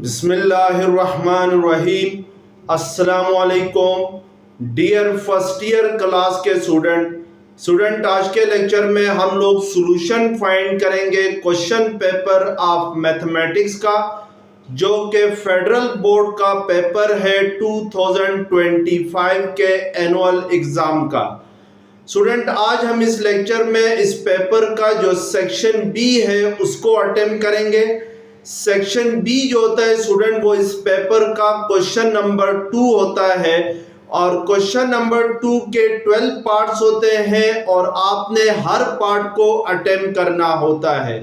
बिस्मिल्लाहिर्रहमानिर्रहीम। अस्सलामुअलैकुम dear first year class के स्टूडेंट आज के लेक्चर में हम लोग सॉल्यूशन फाइंड करेंगे क्वेश्चन पेपर ऑफ मैथमेटिक्स का, जो कि फेडरल बोर्ड का पेपर है 2025 के एनुअल एग्ज़ाम का। स्टूडेंट आज हम इस लेक्चर में इस पेपर का जो सेक्शन बी है उसको अटेम्प्ट करेंगे। सेक्शन बी जो होता है स्टूडेंट वो इस पेपर का क्वेश्चन नंबर 2 होता है और क्वेश्चन नंबर 2 के 12 पार्ट्स होते हैं और आपने हर पार्ट को अटेम्प्ट करना होता है।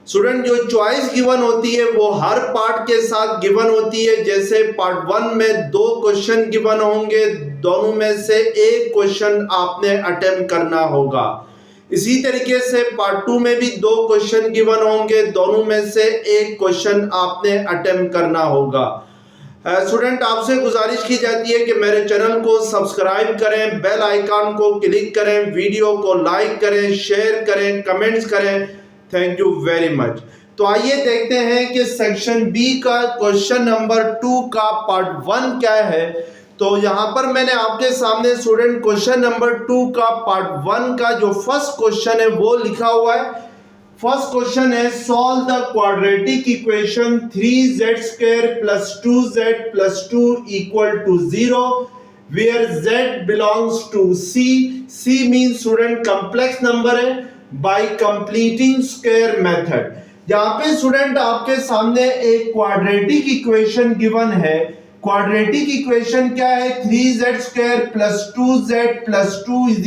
स्टूडेंट जो चॉइस गिवन होती है वो हर पार्ट के साथ गिवन होती है। जैसे पार्ट 1 में 2 क्वेश्चन गिवन होंगे, दोनों में से एक क्वेश्चन आपने अटेम्प्ट करना होगा। इसी तरीके से पार्ट 2 में भी 2 क्वेश्चन गिवन होंगे, दोनों में से एक क्वेश्चन आपने अटेम्प्ट करना होगा। स्टूडेंट आपसे गुजारिश की जाती है कि मेरे चैनल को सब्सक्राइब करें, बेल आइकन को क्लिक करें, वीडियो को लाइक करें, शेयर करें, कमेंट्स करें। Thank you very much. तो आइए देखते हैं कि सेक्शन बी का क्वेश्चन नंबर 2 का पार्ट 1 क्या है। तो यहाँ पर मैंने आपके सामने स्टूडेंट क्वेश्चन नंबर 2 का पार्ट 1 का जो फर्स्ट क्वेश्चन है वो लिखा हुआ है। फर्स्ट क्वेश्चन है solve the quadratic equation 3z² + 2z + 2 = 0 where z belongs to c means student complex number है by completing square method। यहाँ पे स्टूडेंट आपके सामने एक क्वाड्रेटिक इक्वेशन गिवन है। क्वाड्रेटिक इक्वेशन क्या है? 3z² + 2z + 2 =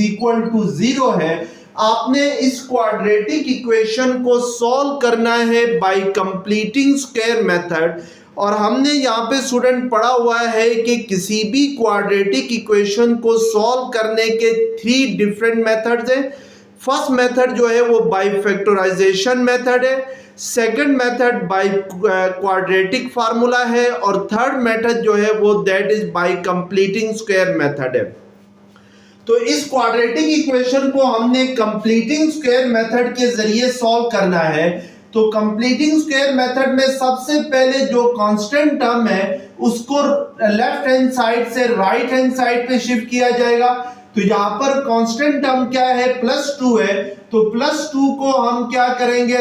0 है। आपने इस क्वाड्रेटिक इक्वेशन को सॉल्व करना है बाय कंप्लीटिंग स्क्वायर मेथड। और हमने यहाँ पे स्टूडेंट पढ़ा हुआ है कि किसी भी क्वाड्रेटिक इक्वेशन को सॉल्व करने के 3 डिफरेंट मेथड्स हैं। फर्स्ट मेथड जो है वो बाय फैक्टराइजेशन मेथड है, second method by quadratic formula है और थर्ड मेथड जो है वो that is by completing square method है। तो इस क्वाड्रेटिक इक्वेशन को हमने कंप्लीटिंग स्क्वायर मेथड के जरिए सॉल्व करना है। तो कंप्लीटिंग स्क्वायर मेथड में सबसे पहले जो कांस्टेंट टर्म है उसको लेफ्ट हैंड साइड से राइट हैंड साइड पे शिफ्ट किया जाएगा। तो यहाँ पर कांस्टेंट टर्म क्या है? +2 है। तो +2 को हम क्या करेंगे?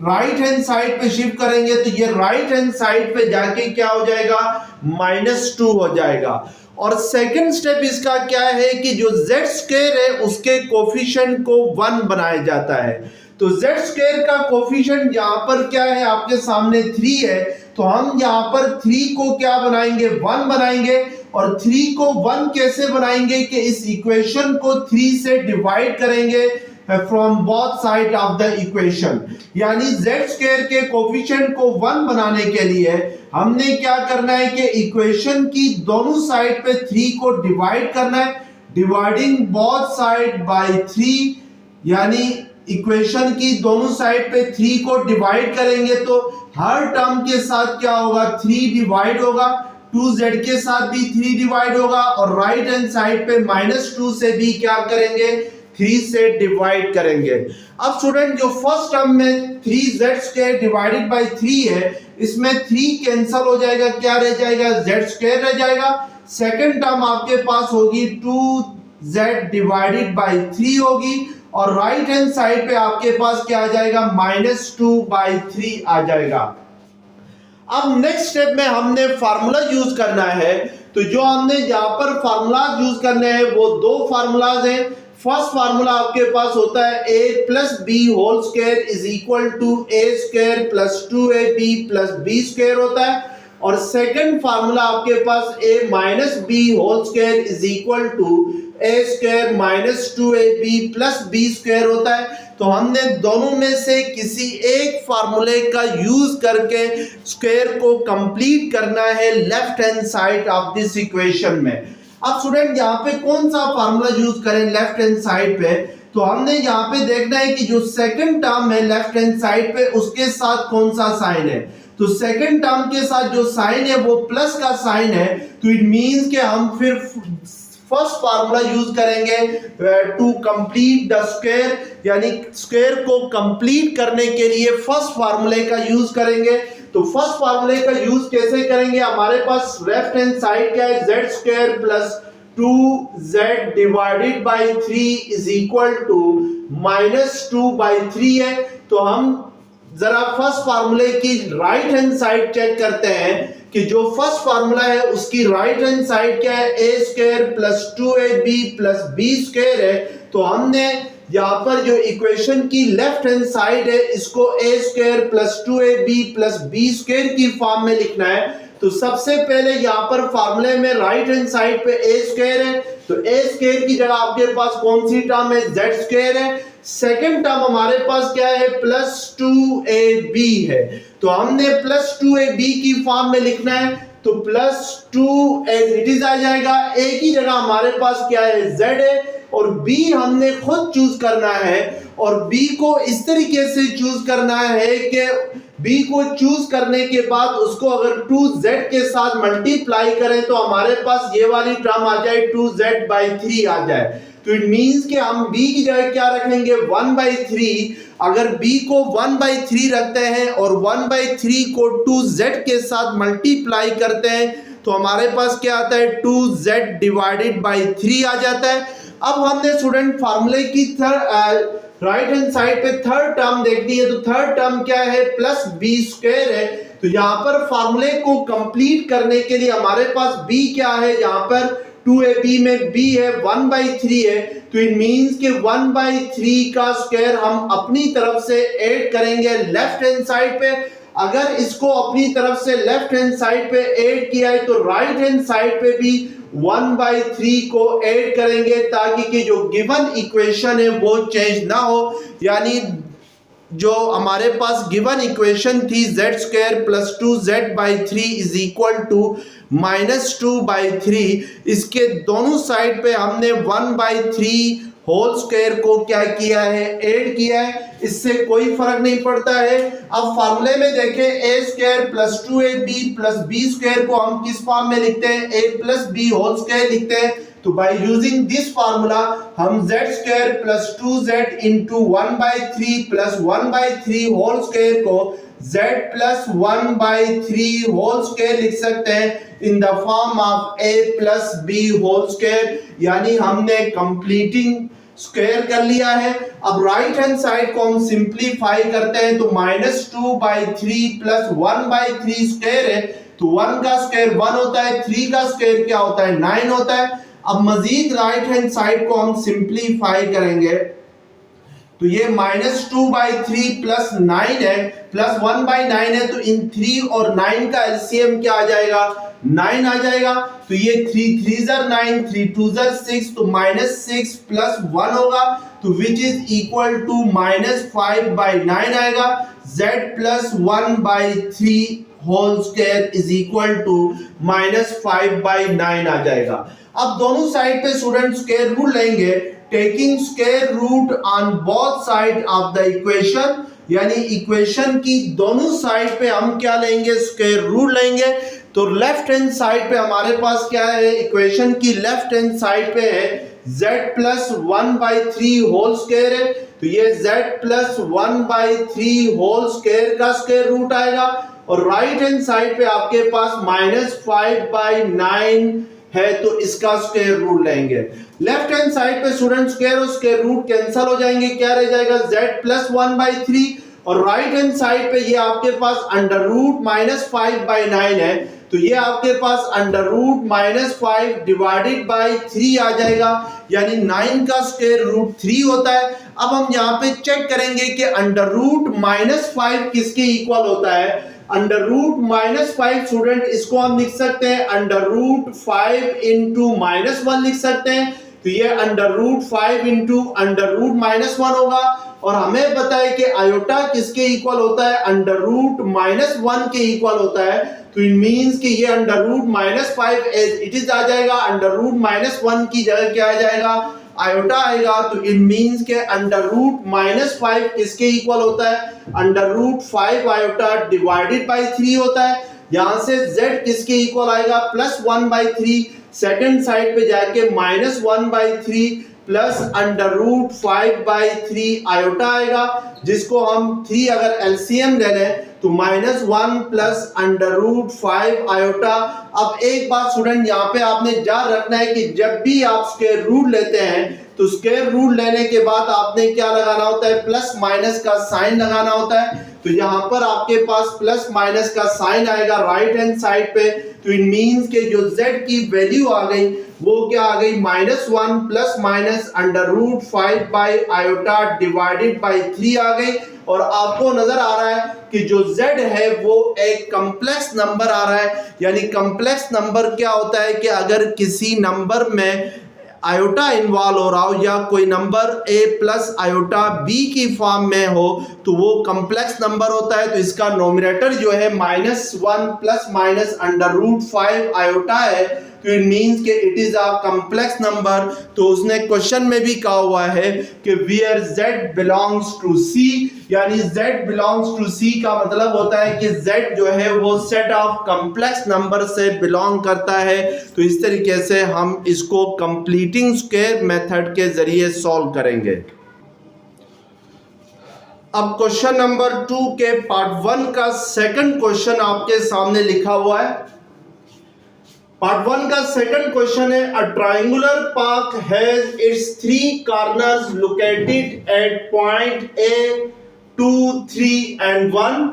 राइट हैंड साइड पे शिफ्ट करेंगे तो ये राइट हैंड साइड पे जाके क्या हो जाएगा? -2 हो जाएगा। और सेकंड स्टेप इसका क्या है कि जो z² है उसके कोफिशिएंट को 1 बनाया जाता है। तो z² का कोफिशिएंट यहाँ पर क्या है? आपके सामने 3 है। तो हम यहाँ पर 3 को क्या बनाएंगे? 1 बनाएंगे। और 3 को 1 कैसे बनाएंगे कि इस इक्वेशन को 3 से डिवाइड करेंगे from both side of the equation. यानी z² के कोफिशिएंट को 1 बनाने के लिए हमने क्या करना है कि इक्वेशन की दोनों साइड पे 3 को डिवाइड करना है। डिवाइडिंग बोथ साइड बाय 3, यानी इक्वेशन की दोनों साइड पे 3 को डिवाइड करेंगे तो हर टर्म के साथ क्या होगा? 3 डिवाइड होगा, 2z के साथ भी 3 डिवाइड होगा और राइट हैंड साइड पे -2 से भी क्या करेंगे? 3 से डिवाइड करेंगे। अब स्टूडेंट जो फर्स्ट टर्म में 3z² डिवाइडेड बाय 3 है, इसमें 3 कैंसिल हो जाएगा, क्या रह जाएगा? z² रह जाएगा। सेकंड टर्म आपके पास होगी 2z डिवाइडेड बाय 3 होगी और राइट हैंड साइड पे आपके पास क्या आ जाएगा? -2/3 आ जाएगा। अब नेक्स्ट स्टेप में हमने फार्मूला यूज करना है। तो जो हमने यहाँ पर फार्मूला यूज करने हैं वो 2 फार्मूलाज हैं। फर्स्ट फार्मूला आपके पास होता है a + b² = a² + 2ab + b² होता है। और सेकंड फार्मूला आपके पास a - b² = a² - 2ab + b² होता है। तो हमने दोनों में से किसी एक फार्मूले का यूज करके स्क्वायर को कंप्लीट करना है left hand side of this equation में। अब स्टूडेंट यहाँ पे कौन सा फार्मूला यूज करें लेफ्ट हैंड साइड पे? तो हमने यहाँ पे देखना है कि जो सेकंड टर्म है लेफ्ट हैंड साइड पे उसके साथ कौन सा साइन है। तो सेकंड टर्म के साथ जो साइन है वो प्लस का साइन है। तो इट मींस कि हम फिर फर्स्ट फार्मूला यूज करेंगे टू कंप्लीट द स्क्वायर, यानी स्क्वायर को कंप्लीट करने के लिए फर्स्ट फार्मूले का यूज करेंगे। तो फर्स्ट फार्मूले का यूज कैसे करेंगे, हमारे पास लेफ्ट हैंड साइड क्या है, z square plus 2z divided by 3 is equal to -2/3 है। तो हम जरा फर्स्ट फार्मूले की राइट हैंड साइड चेक करते हैं कि जो फर्स्ट फार्मूला है उसकी राइट हैंड साइड क्या है, a square plus 2ab plus b square है। तो हमने यहां पर जो इक्वेशन की लेफ्ट हैंड साइड है इसको a square plus 2ab plus b square की फॉर्म में लिखना है। तो सबसे पहले यहां पर फार्मूले में राइट हैंड साइड पे a स्क्वायर है, तो a स्क्वायर की जगह आपके पास कौन सी टर्म है, z स्क्वायर है। सेकंड टर्म हमारे पास क्या है, प्लस 2ab है, तो हमने प्लस 2ab की फॉर्म में लिखना है। तो प्लस 2 एज इट इज आ जाएगा, a की जगह हमारे पास क्या है, z है, और b हमने खुद चूज करना है, और b को इस तरीके से चूज करना है कि b को चूज करने के बाद उसको अगर 2z के साथ मल्टीप्लाई करें तो हमारे पास ये वाली टर्म आ जाए 2z/3 आ जाए। तो इट मींस कि हम b की जगह क्या रखेंगे, 1/3। अगर b को 1/3 रखते हैं और 1/3 को 2z के साथ मल्टीप्लाई करते हैं तो हमारे पास क्या आता है, 2z डिवाइडेड बाई 3 आ जाता है। अब हमने स्टूडेंट फार्मूले की राइट हैंड साइड पे थर्ड टर्म देखनी है, तो थर्ड टर्म क्या है, प्लस b स्क्वायर है। तो यहाँ पर फार्मूले को कंप्लीट करने के लिए हमारे पास b क्या है, यहाँ पर 2ab में b है 1/3 है, तो इट मींस कि 1/3 का स्क्वायर हम अपनी तरफ से ऐड करेंगे लेफ्ट हैंड साइड पे। अगर इसको अपनी तरफ से लेफ्ट हैंड साइड पे ऐड किया है तो राइट हैंड साइड पे भी 1/3 को ऐड करेंगे ताकि कि जो गिवन इक्वेशन है वो चेंज ना हो। यानी जो हमारे पास गिवन इक्वेशन थी z square plus 2z/3 is equal to -2/3, इसके दोनों साइड पे हमने 1/3 होल स्क्वायर को क्या किया है, ऐड किया है। इससे कोई फर्क नहीं पड़ता है। अब फार्मूले में देखें, a square plus 2ab plus b square को हम किस फॉर्म में लिखते हैं, a plus b whole square लिखते हैं। तो बाय यूजिंग दिस फार्मूला हम z square plus 2z into 1/3 plus 1/3 whole square को z प्लस 1/3 होल स्क्वायर लिख सकते हैं in the form of a plus b whole square. यानी हमने कंप्लीटिंग स्क्वायर कर लिया है। अब राइट हैंड साइड को हम सिंप्लीफाई करते हैं तो -2/3 प्लस 1/3 स्क्वायर है, तो 1 का स्क्वायर 1 होता है, 3 का स्क्वायर क्या होता है, 9 होता है। अब मजीद राइट हैंड साइड को हम सिंप्लीफाई करेंगे तो ये -2/3 प्लस 9 है, प्लस 1/9 है, तो इन 3 और 9 का एलसीएम क्या आ जाएगा, 9 आ जाएगा। तो ये 3 3 9, 3 2 6, तो -6 प्लस 1 होगा, तो विच इज इक्वल टू -5/9 आएगा। z plus 1/3 whole square is equal to -5/9 आ जाएगा। अब दोनों साइड पे स्टूडेंट स्क्वायर रूट लेंगे, taking square root on both side of the equation, यानी इक्वेशन की दोनों साइड पे हम क्या लेंगे, स्क्वायर रूट लेंगे। तो लेफ्ट हैंड साइड पे हमारे पास क्या है, इक्वेशन की लेफ्ट हैंड साइड पे है z प्लस 1/3 होल स्क्वायर है, तो ये z प्लस 1/3 होल स्क्वायर का स्क्वायर रूट आएगा। और राइट हैंड साइड पे आपके पास -5/9 है, तो इसका स्क्वायर रूट लेंगे। लेफ्ट हैंड साइड पे स्टूडेंट स्क्वायर और स्क्वायर रूट कैंसिल हो जाएंगे, क्या रह जाएगा, z प्लस 1/3, और राइट हैंड साइड पे ये आपके पास अंडर रूट -5/9 है, तो ये आपके पास अंडर रूट -5 डिवाइडेड बाई 3 आ जाएगा, यानी 9 का स्क्वायर रूट 3 होता है। अब हम यहाँ पे चेक करेंगे कि अंडर रूट -5 किसके इक्वल होता है। अंडर रूट -5 स्टूडेंट इसको हम लिख सकते हैं अंडर रूट 5 इंटू -1 लिख सकते हैं, तो ये under root 5 into under root -1 होगा। और हमें पता है कि आयोटा किसके इक्वल होता है, अंडर रूट -1 के इक्वल होता है, तो इट मींस कि ये under root -5 as it is आ जाएगा, अंडर रूट -1 की जगह क्या आ जाएगा, आयोटा आएगा। तो इट मींस के अंडर रूट -5 किसके इक्वल होता है, under root 5 iota divided by 3 होता है। यहां से z किसके इक्वल आएगा, +1/3, सेकंड साइड पे जाके -1/3 प्लस अंडर रूट 5/3 आयोटा आएगा, जिसको हम 3 अगर एलसीएम ले लें तो -1 प्लस √5 आयोटा। अब एक बात स्टूडेंट यहाँ पे आपने याद रखना है कि जब भी आप स्क्वायर रूट लेते हैं तो स्क्वायर रूट लेने के बाद आपने क्या लगाना होता है, प्लस माइनस का साइन लगाना होता है। तो यहाँ पर आपके पास प्लस माइनस का साइन आएगा राइट हैंड साइड पे, तो इट मींस के जो z की वैल्यू आ गई वो क्या आ गई, -1 plus minus √5 by iota divided by 3 आ गई। और आपको नजर आ रहा है कि जो z है वो एक कॉम्प्लेक्स नंबर आ रहा है। यानी कॉम्प्लेक्स नंबर क्या होता है कि अगर किसी नंबर में आयोटा इन्वॉल्व हो रहा हो या कोई number a plus iota b की फॉर्म में हो तो वो कॉम्प्लेक्स नंबर होता है। तो इसका नोमिनेटर जो है -1 प्लस माइनस √5 आयोटा है, तो इट मींस कि it is a complex number. तो उसने क्वेश्चन में भी कहा हुआ है कि where z belongs to c, यानी z बिलोंग्स टू c का मतलब होता है कि z जो है वो सेट ऑफ कॉम्प्लेक्स नंबर से बिलोंग करता है। तो इस तरीके से हम इसको कंप्लीटिंग स्क्वायर मेथड के जरिए सॉल्व करेंगे। अब क्वेश्चन नंबर 2 के पार्ट 1 का सेकंड क्वेश्चन आपके सामने लिखा हुआ है। पार्ट 1 का सेकंड क्वेश्चन है, a triangular park has its 3 corners located at point A 2, 3 and 1,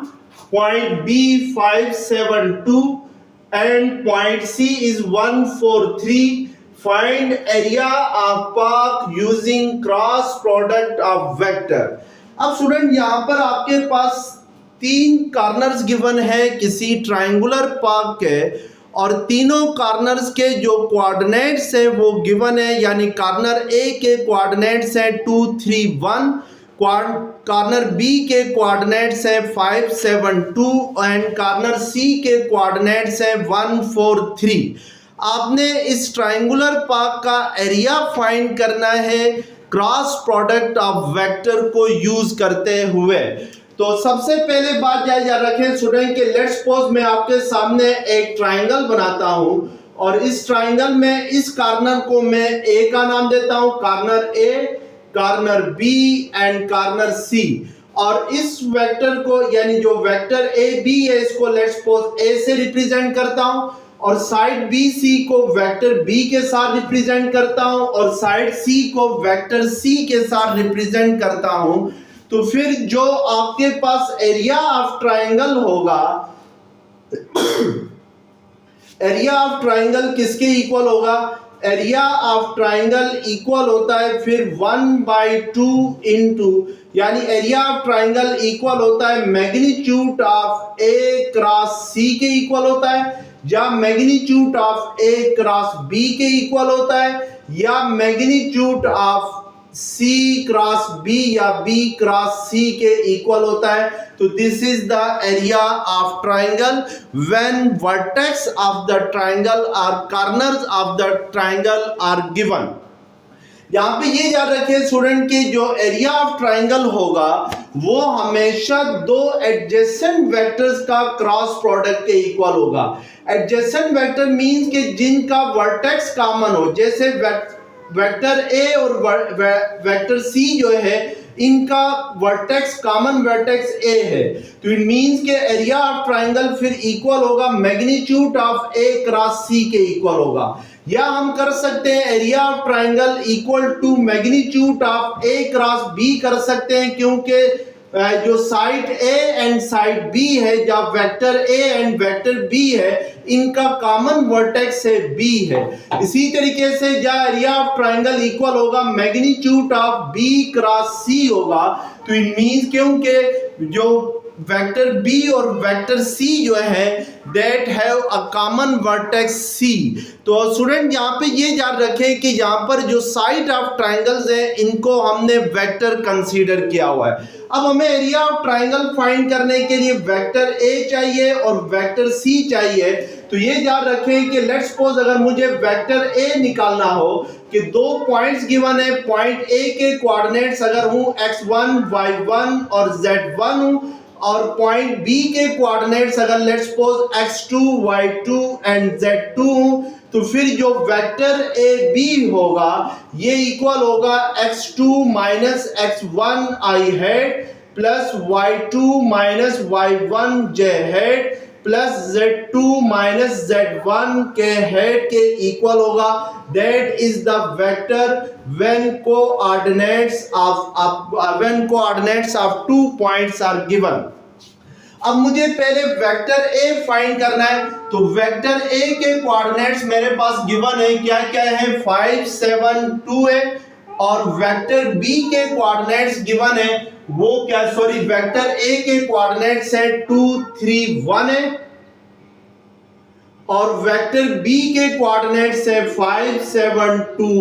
point B 5, 7, 2 and point C is 1, 4, 3. Find area of park using cross product of vector. अब student यहाँ पर आपके पास 3 कॉर्नर्स गिवन है किसी triangular park के, और तीनों corners के जो कोऑर्डिनेट्स हैं वो गिवन है। यानी कॉर्नर A के कोऑर्डिनेट्स हैं 2, 3, 1, कॉर्नर बी के कोऑर्डिनेट्स हैं 5, 7, 2 एंड कॉर्नर सी के कोऑर्डिनेट्स हैं 1, 4, 3। आपने इस ट्रायंगुलर पार्क का एरिया फाइंड करना है क्रॉस प्रोडक्ट ऑफ वेक्टर को यूज करते हुए। तो सबसे पहले बात याद रखें स्टूडेंट के, लेट्स सपोज मैं आपके सामने एक ट्रायंगल बनाता हूं और इस ट्रायंगल में इस कॉर्नर को मैं ए का नाम देता हूं, corner A, corner B and corner C. और इस वेक्टर को यानी जो वेक्टर ए बी है इसको लेट्स सपोज ए से रिप्रेजेंट करता हूं, और साइड बी सी को वेक्टर बी के साथ रिप्रेजेंट करता हूं, और साइड सी को वेक्टर सी के साथ रिप्रेजेंट करता हूं। तो फिर जो आपके पास एरिया ऑफ ट्रायंगल होगा, एरिया ऑफ ट्रायंगल किसके इक्वल होगा, एरिया ऑफ ट्रायंगल इक्वल होता है फिर 1/2 इंटू, यानी एरिया ऑफ ट्रायंगल इक्वल होता है magnitude of A cross C के इक्वल होता है, या magnitude of A cross B के इक्वल होता है, या magnitude of C cross B या बी क्रॉस सी के इक्वल होता है। तो this is the area of triangle when vertex of the triangle और corners of the triangle are given. यहाँ पे ये याद रखें स्टूडेंट कि जो एरिया ऑफ ट्रायंगल होगा वो हमेशा दो एडजेसेंट वेक्टर्स का क्रॉस प्रोडक्ट के इक्वल होगा। एडजेसेंट वेक्टर मींस कि जिनका वर्टेक्स कॉमन हो, जैसे वेक्टर ए और वेक्टर सी जो है इनका वर्टेक्स कॉमन वर्टेक्स ए है। तो इट मींस के एरिया ऑफ ट्रायंगल फिर इक्वल होगा magnitude of A cross C के इक्वल होगा, या हम कर सकते हैं area of triangle equal to magnitude of A cross B कर सकते हैं, क्योंकि जो side A and side B है, जब vector A and vector B है इनका कॉमन वर्टेक्स है बी है। इसी तरीके से जब एरिया ऑफ ट्रायंगल इक्वल होगा magnitude of B cross C होगा, तो इट मींस क्योंकि जो वेक्टर बी और वेक्टर सी जो है that have a common vertex C. तो स्टूडेंट यहाँ पे ये याद रखें कि यहाँ पर जो साइड ऑफ ट्रायंगल्स हैं इनको हमने वेक्टर कंसीडर किया हुआ है। अब हमें एरिया ऑफ ट्रायंगल फाइंड करने के लिए वेक्टर ए चाहिए और वेक्टर सी चाहिए। तो ये याद रखें कि लेट्स सपोज अगर मुझे वेक्टर ए निकालना हो कि दो पॉइंट्स गिवन है, पॉइंट ए के कोऑर्डिनेट्स अगर हूं x1, y1 और z1 हूं, और पॉइंट बी के कोऑर्डिनेट्स अगर let's suppose x2, y2 and z2 हूं, तो फिर जो वेक्टर ए बी होगा ये इक्वल होगा x2 minus x1 I hat plus y2 minus y1 J hat plus z2 minus z1 K hat के इक्वल होगा। That is the vector when coordinates of 2 points are given. अब मुझे पहले vector A find करना है, तो vector A के coordinates मेरे पास गिवन है, क्या क्या है, 5 7 2 है। और वेक्टर बी के कोऑर्डिनेट्स गिवन है, वो क्या, सॉरी, वेक्टर ए के कोऑर्डिनेट्स है 2 3 1 है और वेक्टर बी के कोऑर्डिनेट्स है 5 7 2।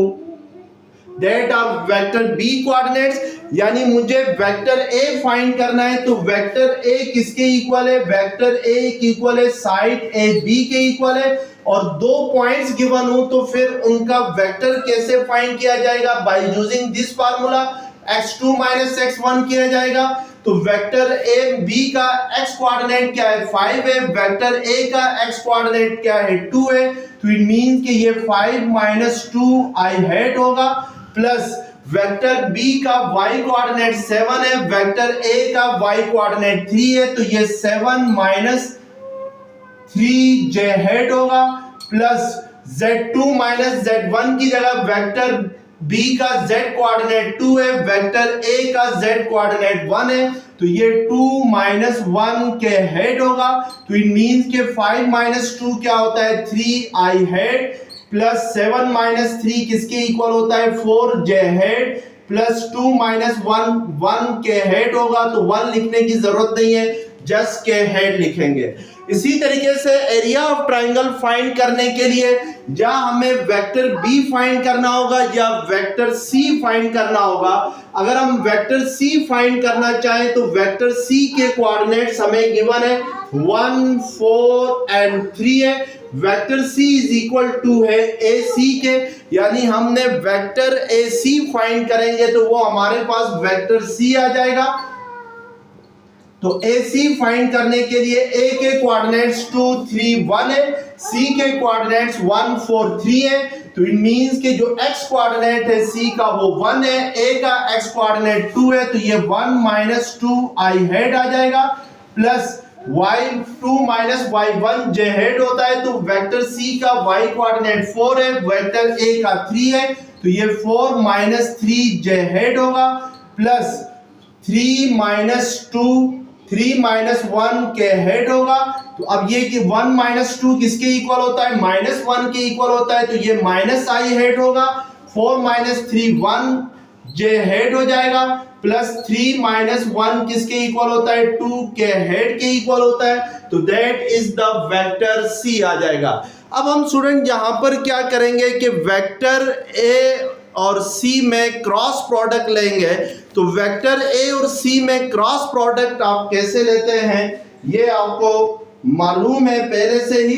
That are vector B coordinates. यानी मुझे वेक्टर ए फाइंड करना है, तो वेक्टर ए किसके इक्वल है, वेक्टर ए इक्वल है साइड ए बी के इक्वल है। और 2 पॉइंट्स गिवन हो तो फिर उनका वेक्टर कैसे फाइंड किया जाएगा, bye using this formula, x2 minus x1 किया जाएगा। तो वेक्टर ए बी का x कोऑर्डिनेट क्या है, 5 है, वेक्टर ए का x कोऑर्डिनेट क्या है, 2 है। तो इट मींस कि ये 5 माइनस 2 आई हेड होगा, प्लस वेक्टर बी का y कोऑर्डिनेट 7 है, वेक्टर ए का y कोऑर्डिनेट 3 है, तो ये 7 माइनस 3 जे हेड होगा, प्लस z2 माइनस z1 की जगह वेक्टर बी का z कोऑर्डिनेट 2 है, वेक्टर ए का z कोऑर्डिनेट 1 है, तो ये 2 माइनस 1 के हेड होगा। तो इट मींस के 5 माइनस 2 क्या होता है, 3 आई हेड, प्लस 7 माइनस 3 किसके इक्वल होता है, 4 जे हेड, प्लस 2 माइनस 1 1 के हेड होगा। तो 1 लिखने की जरूरत नहीं है, जस्ट के हेड लिखेंगे। इसी तरीके से एरिया ऑफ ट्राइंगल फाइंड करने के लिए या हमें वेक्टर बी फाइंड करना होगा या वेक्टर सी फाइंड करना होगा। अगर हम वेक्टर सी फाइंड करना चाहें तो वेक्टर सी के कोऑर्डिनेट्स हमें गिवन है 1 4 एंड 3 है। Vector C is equal to है ए सी के, यानी हमने वेक्टर ए सी फाइंड करेंगे तो वो हमारे पास वेक्टर सी आ जाएगा। तो AC फाइंड करने के लिए A के कोऑर्डिनेट्स 2 3 1 है, C के कोऑर्डिनेट्स 1 4 3 है। तो इट मींस कि जो X कोऑर्डिनेट है C का वो 1 है, A का X कोऑर्डिनेट 2 है, तो ये 1 माइनस 2 आई हेड आ जाएगा, plus y2 minus y1 J head होता है। तो वेक्टर C का y कोऑर्डिनेट 4 है, वेक्टर A का 3 है, तो ये 4 माइनस 3 जे हेड होगा, प्लस 3 माइनस 2 3 माइनस 1 के हेड होगा। तो अब ये कि 1 माइनस 2 किसके इक्वल होता है, माइनस 1 के इक्वल होता है, तो ये माइनस आई हेड होगा। 4 माइनस 3 1 जे हेड हो जाएगा, प्लस 3 माइनस 1 किसके इक्वल होता है, 2 के हेड के इक्वल होता है। तो that is the vector C आ जाएगा। अब हम स्टूडेंट यहां पर क्या करेंगे कि वेक्टर ए और सी में क्रॉस प्रोडक्ट लेंगे। तो वेक्टर ए और सी में क्रॉस प्रोडक्ट आप कैसे लेते हैं ये आपको मालूम है पहले से ही।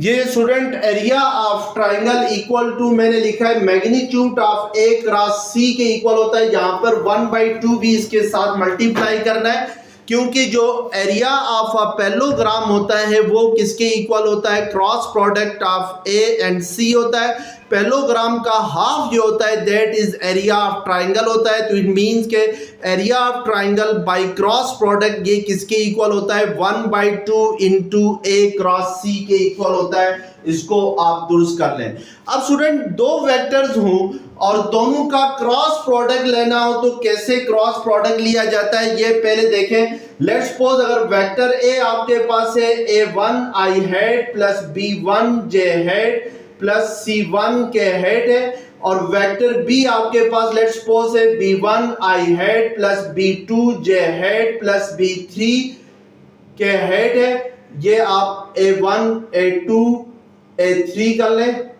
ये student area of triangle equal to मैंने लिखा है magnitude of A cross C के इक्वल होता है। यहां पर 1/2 भी इसके साथ मल्टीप्लाई करना है, क्योंकि जो एरिया ऑफ अ पैरेललोग्राम होता है वो किसके इक्वल होता है, cross product of A and C होता है। पैरेललोग्राम का हाफ जो होता है that is area of triangle होता है। तो इट मींस के area of triangle by cross product ये किसके इक्वल होता है, 1/2 इंटू ए क्रॉस सी के इक्वल होता है। इसको आप दुरुस्त कर लें। अब स्टूडेंट दो वेक्टर्स हों और दोनों का क्रॉस प्रोडक्ट लेना हो तो कैसे क्रॉस प्रोडक्ट लिया जाता है ये पहले देखें। लेट्स सपोज अगर वेक्टर ए आपके पास है a1 आई हेड प्लस b1 जे हेड प्लस c1 के हेड है, और वेक्टर बी आपके पास लेट्स सपोज है b1 आई हेड प्लस b2 जे हेड प्लस b3 के हेड है। ये आप a1 a2 a3 कर लें।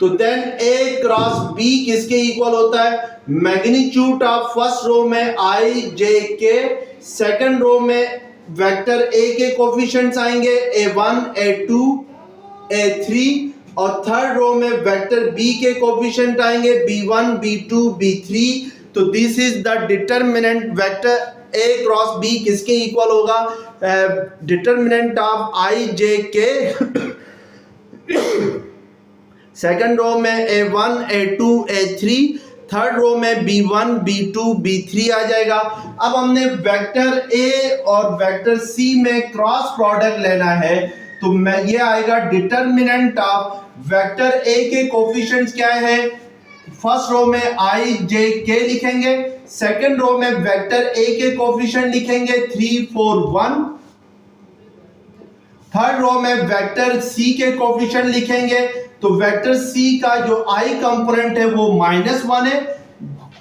तो देन A क्रॉस B किसके इक्वल होता है, मैग्नीट्यूड ऑफ फर्स्ट रो में I J K, second row में वेक्टर A के कोफिशिएंट्स आएंगे A1 A2 A3, और थर्ड रो में वेक्टर B के कोफिशिएंट आएंगे B1 B2 B3। तो this is the determinant vector A cross B किसके इक्वल होगा, determinant of I J K second row में A1 A2 A3, third row में B1 B2 B3 आ जाएगा। अब हमने वेक्टर A और वेक्टर C में क्रॉस प्रोडक्ट लेना है, तो ये आएगा डिटर्मिनेंट ऑफ वेक्टर A के कोफिशिएंट्स क्या है, फर्स्ट रो में I J K लिखेंगे, सेकंड रो में वेक्टर A के कोफिशिएंट लिखेंगे 3 4 1, थर्ड रो में वेक्टर C के कोफिशिएंट लिखेंगे, तो वेक्टर C का जो I कंपोनेंट है वो -1 है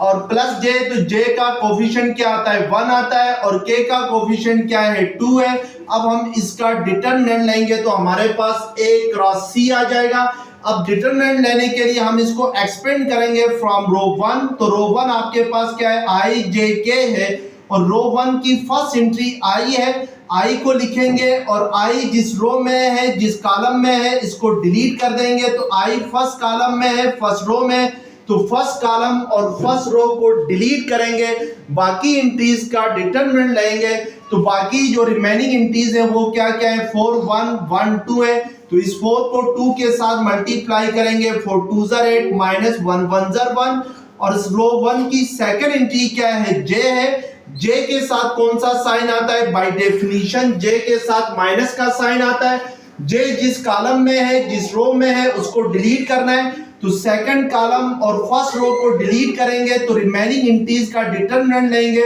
और प्लस J, तो J का कोफिशिएंट क्या आता है 1 आता है और K का कोफिशिएंट क्या है 2 है। अब हम इसका डिटरमिनेंट लेंगे तो हमारे पास A क्रॉस C आ जाएगा। अब डिटरमिनेंट लेने के लिए हम इसको एक्सपेंड करेंगे फ्रॉम रो 1, तो रो 1 आपके पास क्या है I J K है और रो 1 की फर्स्ट एंट्री I है, I को लिखेंगे और I जिस रो में है, जिस कॉलम में है, इसको डिलीट कर देंगे, तो I फर्स्ट कॉलम में है, फर्स्ट रो में, तो फर्स्ट कॉलम और फर्स्ट रो को डिलीट करेंगे, बाकी एंट्रीज का डिटरमिनेंट लेंगे, तो बाकी जो रिमेनिंग एंट्रीज है वो क्या क्या है 4 1 1 2 है, तो इस 4 को 2 के साथ मल्टीप्लाई करेंगे, 4 2 8 -1 1 1, और इस रो 1 की सेकंड एंट्री क्या है J है, J के साथ कौन सा साइन आता है, बाय डेफिनेशन J के साथ माइनस का साइन आता है। J जिस कॉलम में है, जिस रो में है, उसको डिलीट करना है, तो सेकंड कॉलम और फर्स्ट रो को डिलीट करेंगे, तो रिमेनिंग एंट्रीज का डिटरमिनेंट लेंगे,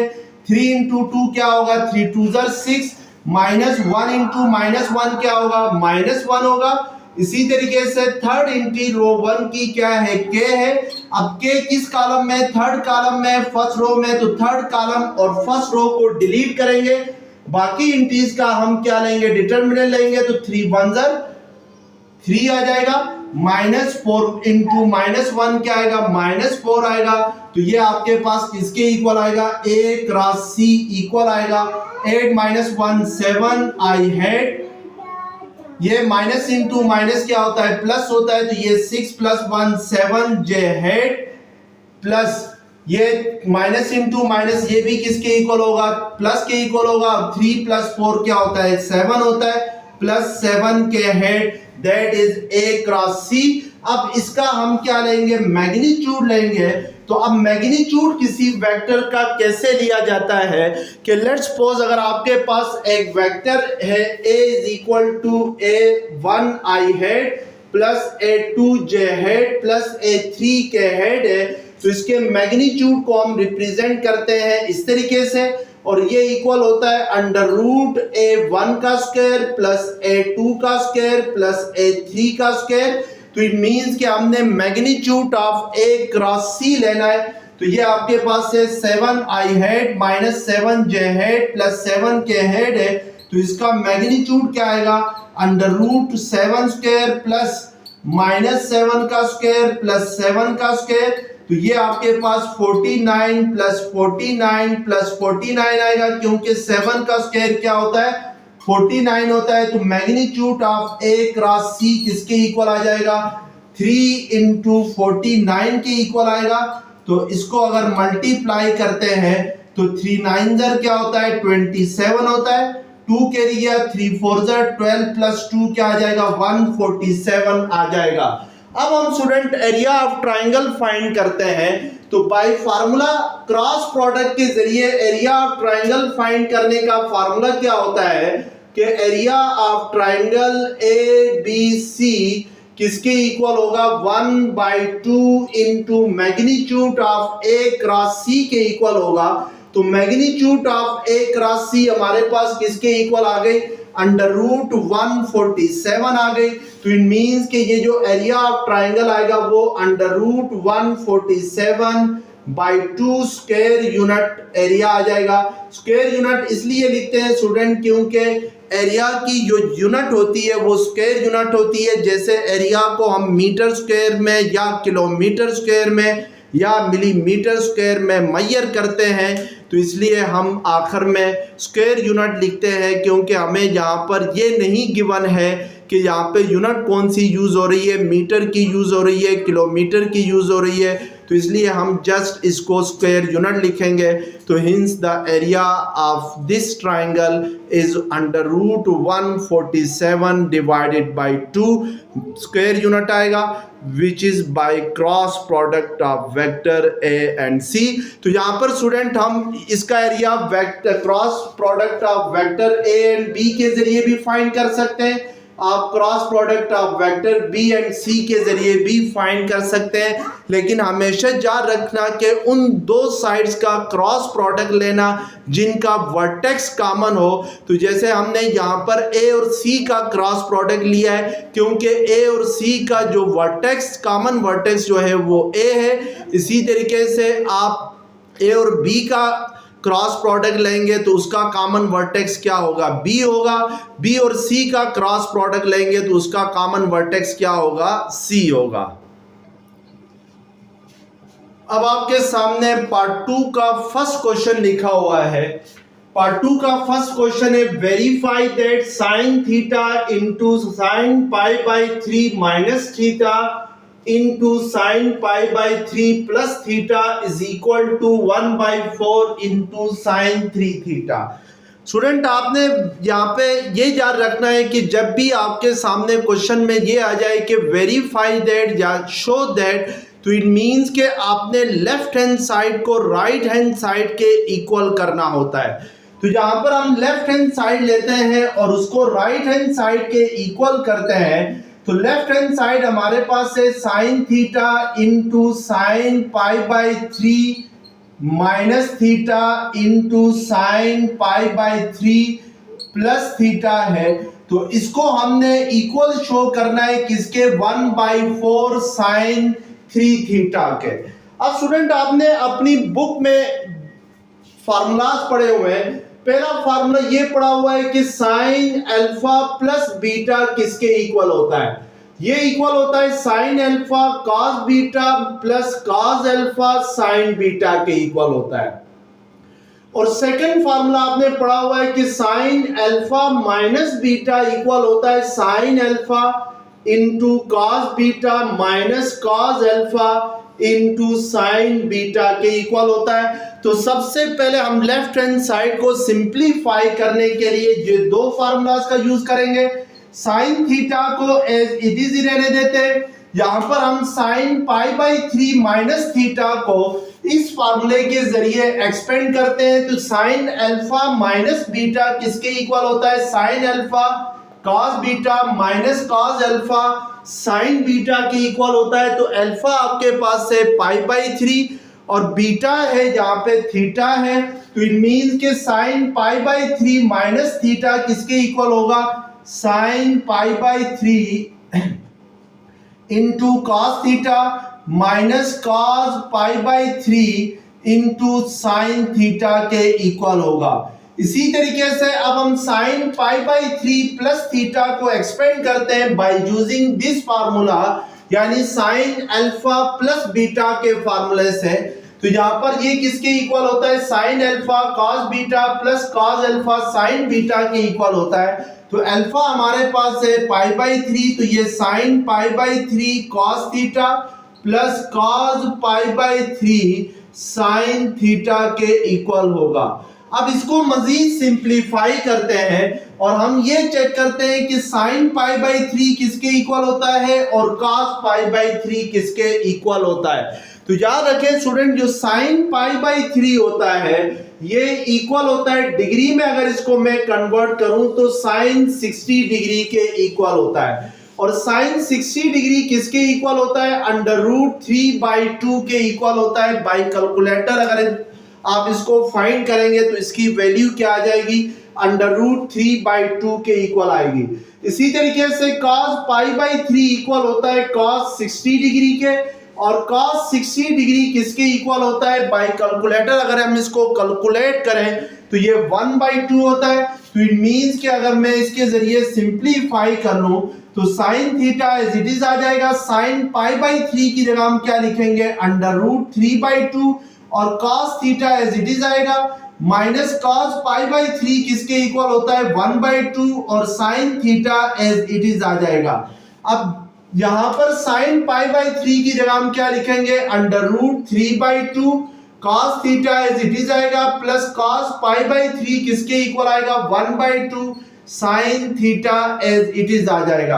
3 into 2 क्या होगा 3 2 6, -1 into -1 क्या होगा -1 होगा। इसी तरीके से थर्ड एंट्री रो 1 की क्या है K है, अब K किस कॉलम में, थर्ड कॉलम में, फर्स्ट रो में, तो थर्ड कॉलम और फर्स्ट रो को डिलीट करेंगे, बाकी एंट्रीज का हम क्या लेंगे डिटरमिनेंट लेंगे, तो 3 1 3 आ जाएगा, -4 into -1 क्या आएगा -4 आएगा, तो ये आपके पास किसके इक्वल आएगा A क्रॉस C इक्वल आएगा 8 -1 7 I had, ये माइनस इंटू माइनस क्या होता है प्लस होता है, तो ये 6 + 1 7 J हेड प्लस ये माइनस इंटू माइनस ये भी किसके इक्वल होगा प्लस के इक्वल होगा, 3 + 4 क्या होता है 7 होता है, प्लस 7 के head, that is A cross C। अब इसका हम क्या लेंगे मैग्नीट्यूड लेंगे, तो अब मैग्नीट्यूड किसी वेक्टर का कैसे लिया जाता है कि लेट्स सपोज अगर आपके पास एक वेक्टर है A = A1 I head plus A2 J head plus A3 के हेड है, तो इसके मैग्नीट्यूड को हम रिप्रेजेंट करते हैं इस तरीके से, और ये इक्वल होता है √A1 का स्क्वायर प्लस A2 का स्क्वायर प्लस A3 का स्क्वायर। तो इट मींस कि हमने magnitude of A cross C लेना है, तो ये आपके पास है 7 I head minus 7 J head plus 7 के हेड है, तो इसका मैग्नीट्यूड क्या आएगा √7 स्क्वायर प्लस -7 का स्क्वायर प्लस 7 का स्क्वायर, तो ये आपके पास 49 + 49 + 49 आएगा, क्योंकि 7 का स्क्वायर क्या होता है 49 होता है, तो magnitude of A cross C किसके इक्वल आ जाएगा 3 × 49 के इक्वल आएगा। तो इसको अगर मल्टीप्लाई करते हैं तो 3 9 क्या होता है 27 होता है, 2 कैरी गया, 3 4 12 + 2 क्या आ जाएगा 147 आ जाएगा। अब हम student area of triangle find करते हैं, तो बाय फार्मूला क्रॉस प्रोडक्ट के जरिए एरिया ऑफ ट्राइंगल फाइंड करने का फार्मूला क्या होता है कि एरिया ऑफ ट्राइंगल ABC किसके इक्वल होगा 1/2 × magnitude of A cross C के इक्वल होगा। तो magnitude of A cross C हमारे पास किसके इक्वल आ गई √147 आ गई, तो इट मींस कि ये जो एरिया ऑफ ट्राइंगल आएगा वो √147/2 स्क्वायर यूनिट एरिया आ जाएगा। स्क्वायर यूनिट इसलिए लिखते हैं स्टूडेंट क्योंकि एरिया की जो यूनिट होती है वो स्क्वायर यूनिट होती है, जैसे एरिया को हम मीटर स्क्वायर में या किलोमीटर स्क्वायर में या मिलीमीटर स्क्वायर में मेजर करते हैं, तो इसलिए हम आखिर में स्क्वायर यूनिट लिखते हैं, क्योंकि हमें यहाँ पर ये नहीं गिवन है कि यहाँ पे यूनिट कौन सी यूज़ हो रही है, मीटर की यूज़ हो रही है, किलोमीटर की यूज़ हो रही है, तो इसलिए हम जस्ट इसको स्क्वायर यूनिट लिखेंगे। तो hence the area of this triangle is under root 147 divided by 2, square unit आएगा, which is by cross product of vector A and C. तो यहाँ पर स्टूडेंट हम इसका area vector cross product of vector A and B के जरिए भी find कर सकते हैं, आप cross product of vector B and C के जरिए भी फाइंड कर सकते हैं, लेकिन हमेशा याद रखना कि उन दो साइड्स का क्रॉस प्रोडक्ट लेना जिनका वर्टेक्स कॉमन हो। तो जैसे हमने यहाँ पर ए और सी का क्रॉस प्रोडक्ट लिया है, क्योंकि ए और सी का जो वर्टेक्स कॉमन वर्टेक्स जो है वो ए है। इसी तरीके से आप ए और बी का क्रॉस प्रोडक्ट लेंगे तो उसका कॉमन वर्टेक्स क्या होगा, बी होगा। बी और सी का क्रॉस प्रोडक्ट लेंगे तो उसका कॉमन वर्टेक्स क्या होगा, सी होगा। अब आपके सामने पार्ट 2 का फर्स्ट क्वेश्चन लिखा हुआ है। पार्ट 2 का फर्स्ट क्वेश्चन है, verify that sine theta into sine pi by 3 minus theta into sin pi by 3 plus theta is equal to 1/4 into sin 3 theta। Student आपने यहाँ पे ये याद रखना है कि जब भी आपके सामने क्वेश्चन में ये आ जाए कि वेरीफाई दैट या शो दैट, तो इट मीन्स कि आपने लेफ्ट हैंड साइड को राइट हैंड साइड के इक्वल करना होता है। तो यहाँ पर हम लेफ्ट हैंड साइड लेते हैं और उसको राइट हैंड साइड के इक्वल करते हैं। तो लेफ्ट हैंड साइड हमारे पास है sine theta into sine pi by 3 minus theta into sine pi by 3 plus theta है। तो इसको हमने इक्वल शो करना है किसके, 1/4 साइन 3 थीटा के। अब स्टूडेंट आपने अपनी बुक में फार्मूलाज पढ़े हुए हैं। पहला फार्मूला ये पढ़ा हुआ है कि साइन अल्फा प्लस बीटा किसके इक्वल होता है, ये इक्वल होता है sine alpha cos beta plus cos alpha sign beta के इक्वल होता है। और सेकंड फार्मूला आपने पढ़ा हुआ है कि sine alpha minus beta equal होता है sine alpha into cos beta minus cos alpha into sine beta के इक्वल होता है। तो सबसे पहले हम लेफ्ट हैंड साइड को सिंप्लीफाई करने के लिए ये दो फार्मूलाज का यूज करेंगे। साइन थीटा को एज इट इज रहने देते हैं। यहां पर हम sine pi by 3 minus theta को इस फार्मूले के जरिए एक्सपेंड करते हैं। तो साइन अल्फा माइनस बीटा किसके इक्वल होता है, sine alpha cos beta minus cos alpha sign beta के इक्वल होता है। तो अल्फा आपके पास है पाई बाई 3 और बीटा है यहाँ पे थीटा है। तो इट मीन्स के sine pi by 3 minus theta किसके इक्वल होगा, sine pi by 3 into cos theta minus cos pi by 3 into sine theta के इक्वल होगा। इसी तरीके से अब हम sine pi by 3 plus theta को एक्सपेंड करते हैं बाय यूजिंग दिस फार्मूला, यानी साइन अल्फा प्लस बीटा के फार्मूले से। तो यहाँ पर ये किसके इक्वल होता है, sine alpha cos beta plus cos alpha sign beta के इक्वल होता है। तो अल्फा हमारे पास है पाई बाई 3, तो ये sine pi by 3 cos theta plus cos pi by 3 sine theta के इक्वल होगा। अब इसको मजीद सिंप्लीफाई करते हैं और हम ये चेक करते हैं कि साइन पाई बाई 3 किसके इक्वल होता है और कॉस पाई बाई 3 किसके इक्वल होता है। तो याद रखें स्टूडेंट, जो साइन पाई बाई 3 होता है ये इक्वल होता है डिग्री में, अगर इसको मैं कन्वर्ट करूं तो साइन 60 डिग्री के इक्वल होता है। और साइन 60 डिग्री किसके इक्वल होता है, अंडर रूट 3/2 के इक्वल होता है। बाय कैलकुलेटर अगर आप इसको फाइंड करेंगे तो इसकी वैल्यू क्या आ जाएगी, अंडर रूट 3/2 के इक्वल आएगी। इसी तरीके से cos पाई बाई 3 इक्वल होता है cos 60 डिग्री के, और cos 60 डिग्री किसके इक्वल होता है, बाय कैलकुलेटर अगर हम इसको कैलकुलेट करें तो ये 1/2 होता है। तो इट मींस कि अगर मैं इसके जरिए सिंप्लीफाई कर लूं तो sine theta as it is आ जाएगा, साइन पाई बाई 3 की जगह हम क्या लिखेंगे, अंडर रूट 3/2, और cos theta as it is आएगा माइनस cos पाई बाई 3 किसके इक्वल होता है 1/2, और sin theta as it is आ जाएगा। अब यहां पर साइन पाई बाई 3 की जगह हम क्या लिखेंगे, under root 3/2 cos theta as it is आएगा, प्लस cos पाई बाई 3 किसके इक्वल आएगा, 1/2 sine theta as it is आ जाएगा।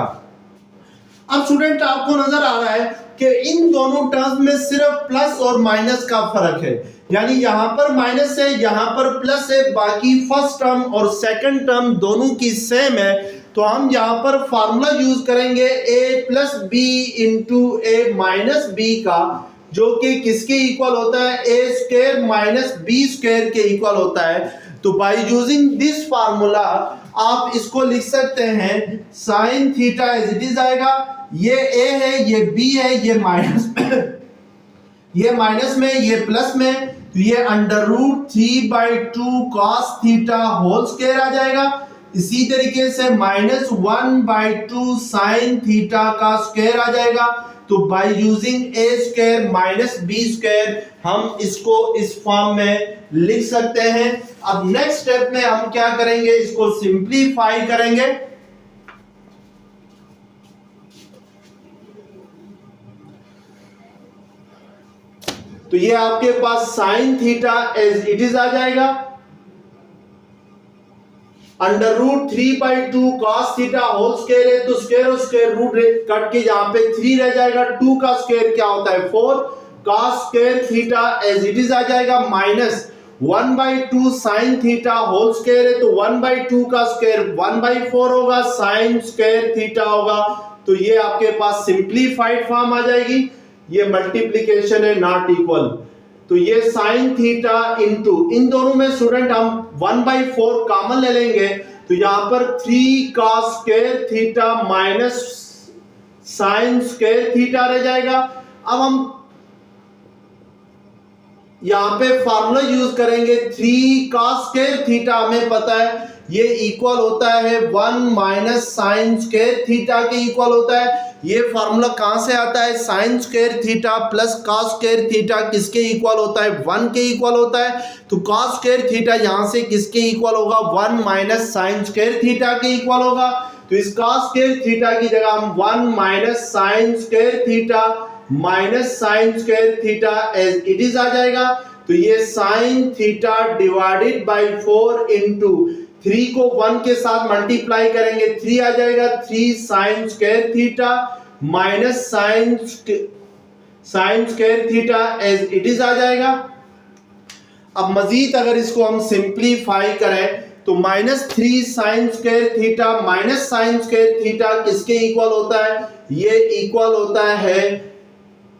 अब स्टूडेंट आपको नजर आ रहा है कि इन दोनों टर्म्स में सिर्फ प्लस और माइनस का फर्क है, यानी यहां पर माइनस है, यहां पर प्लस है, बाकी फर्स्ट टर्म और सेकंड टर्म दोनों की सेम है। तो हम यहां पर फार्मूला यूज करेंगे a plus B into A minus B का, जो कि किसके इक्वल होता है, A square minus B square के इक्वल होता है। तो बाय यूजिंग दिस फार्मूला आप इसको लिख सकते हैं sine theta as it is आएगा, ये a है, ये b है, ये माइनस में, ये माइनस में, ये प्लस में, तो ये under root 3/2 cos theta whole square आ जाएगा। इसी तरीके से -1/2 साइन थीटा का स्क्वायर आ जाएगा। तो by using A square minus B square हम इसको इस फॉर्म में लिख सकते हैं। अब नेक्स्ट स्टेप में हम क्या करेंगे, इसको सिंप्लीफाई करेंगे। तो ये आपके पास sine theta as it is आ जाएगा, under root 3/2 cos theta whole square है, तो स्क्वायर और स्क्वायर रूट कट के यहाँ पे 3 रह जाएगा, 2 का स्क्वायर क्या होता है 4, cos square theta as it is आ जाएगा, minus 1/2 sine theta whole square है, तो 1/2 का स्क्वायर 1/4 होगा, साइन स्क्वायर थीटा होगा। तो ये आपके पास सिंप्लीफाइड फॉर्म आ जाएगी, ये मल्टीप्लीकेशन है नॉट इक्वल। तो ये साइन थीटा इंटू इन दोनों में स्टूडेंट हम 1/4 कॉमन ले लेंगे, तो यहां पर 3 cos square theta minus sine square theta रह जाएगा। अब हम यहां पे फार्मूला यूज करेंगे, 3 cos स्क्वायर थीटा हमें पता है ये इक्वल होता है 1 माइनस साइन स्क्वायर थीटा के इक्वल होता है। ये फार्मूला कहां से आता है, sign square theta plus cos square theta किसके इक्वल होता है, 1 के इक्वल होता है। तो cos स्क्वायर थीटा यहां से किसके इक्वल होगा, 1 माइनस साइन स्क्वायर थीटा के इक्वल होगा। तो इस cos स्क्वायर थीटा की जगह हम 1 minus sine square theta minus sine square theta as it is आ जाएगा। तो ये sine theta divided by 4 into 3 को 1 के साथ मल्टीप्लाई करेंगे, 3 आ जाएगा, 3 sine square theta minus sine square theta as it is आ जाएगा। अब मजीद अगर इसको हम सिंप्लीफाई करें तो -3 sine square theta minus sine square theta किसके इक्वल होता है, ये इक्वल होता है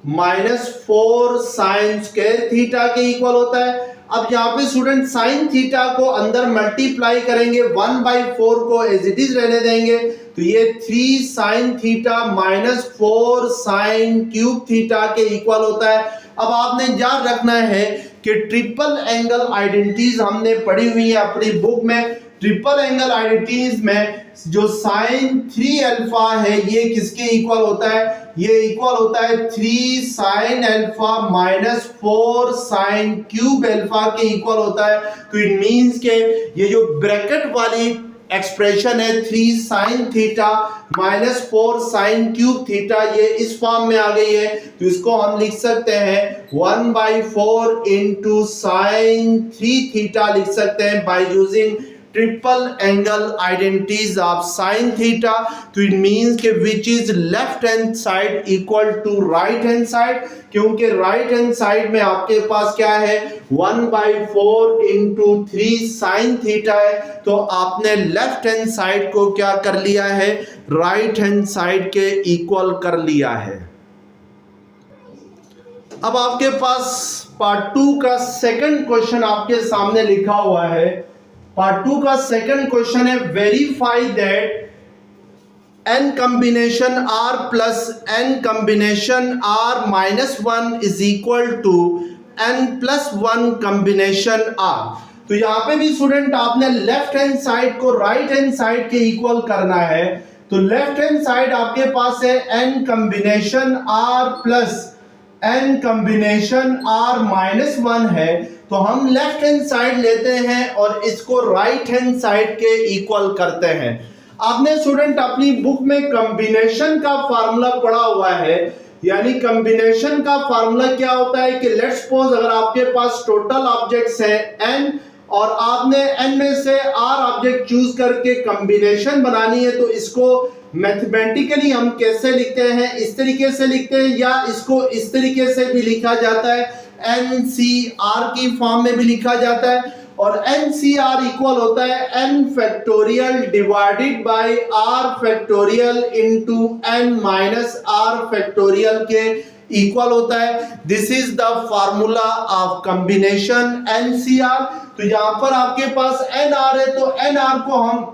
-4 साइन स्क्वायर थीटा के इक्वल होता है। अब यहाँ पे स्टूडेंट साइन थीटा को अंदर मल्टीप्लाई करेंगे, 1/4 को एज इट इज रहने देंगे, तो ये 3 sine theta minus 4 sine cube theta के इक्वल होता है। अब आपने याद रखना है कि ट्रिपल एंगल आइडेंटिटीज हमने पढ़ी हुई है अपनी बुक में। ट्रिपल एंगल आइडेंटिटीज में जो साइन 3 अल्फा है ये किसके इक्वल होता है, ये इक्वल होता है 3 sine alpha minus 4 sine cube alpha के इक्वल होता है। तो इट मींस के ये जो ब्रैकेट वाली एक्सप्रेशन है 3 sine theta minus 4 sine cube theta, ये इस फॉर्म में आ गई है। तो इसको हम लिख सकते हैं 1/4 इंटू साइन 3 थीटा लिख सकते हैं by using triple angle identities of sine theta. तो इट मींस के which is left hand side equal to right hand side, क्योंकि राइट हैंड साइड में आपके पास क्या है 1/4 इंटू 3 साइन थीटा है। तो आपने लेफ्ट हैंड साइड को क्या कर लिया है, राइट हैंड साइड के इक्वल कर लिया है। अब आपके पास पार्ट 2 का सेकंड क्वेश्चन आपके सामने लिखा हुआ है। पार्ट 2 का सेकंड क्वेश्चन है, verify that n combination r plus n combination r minus 1 is equal to n plus 1 combination r। तो यहाँ पे भी स्टूडेंट आपने लेफ्ट हैंड साइड को राइट हैंड साइड के इक्वल करना है। तो लेफ्ट हैंड साइड आपके पास है n combination r plus n combination r minus 1 है। तो हम लेफ्ट हैंड साइड लेते हैं और इसको राइट हैंड साइड के इक्वल करते हैं। आपने स्टूडेंट अपनी बुक में कॉम्बिनेशन का फार्मूला पढ़ा हुआ है, यानी कॉम्बिनेशन का फार्मूला क्या होता है कि लेट्स सपोज अगर आपके पास टोटल ऑब्जेक्ट्स है n और आपने n में से r ऑब्जेक्ट चूज करके कॉम्बिनेशन बनानी है, तो इसको मैथमेटिकली हम कैसे लिखते हैं, इस तरीके से लिखते हैं या इसको इस तरीके से भी लिखा जाता है, NCR की फॉर्म में भी लिखा जाता है। और NCR इक्वल होता है n factorial divided by r factorial into n minus r factorial के इक्वल होता है। This is the formula of combination NCR। तो यहां पर आपके पास NR है तो NR को हम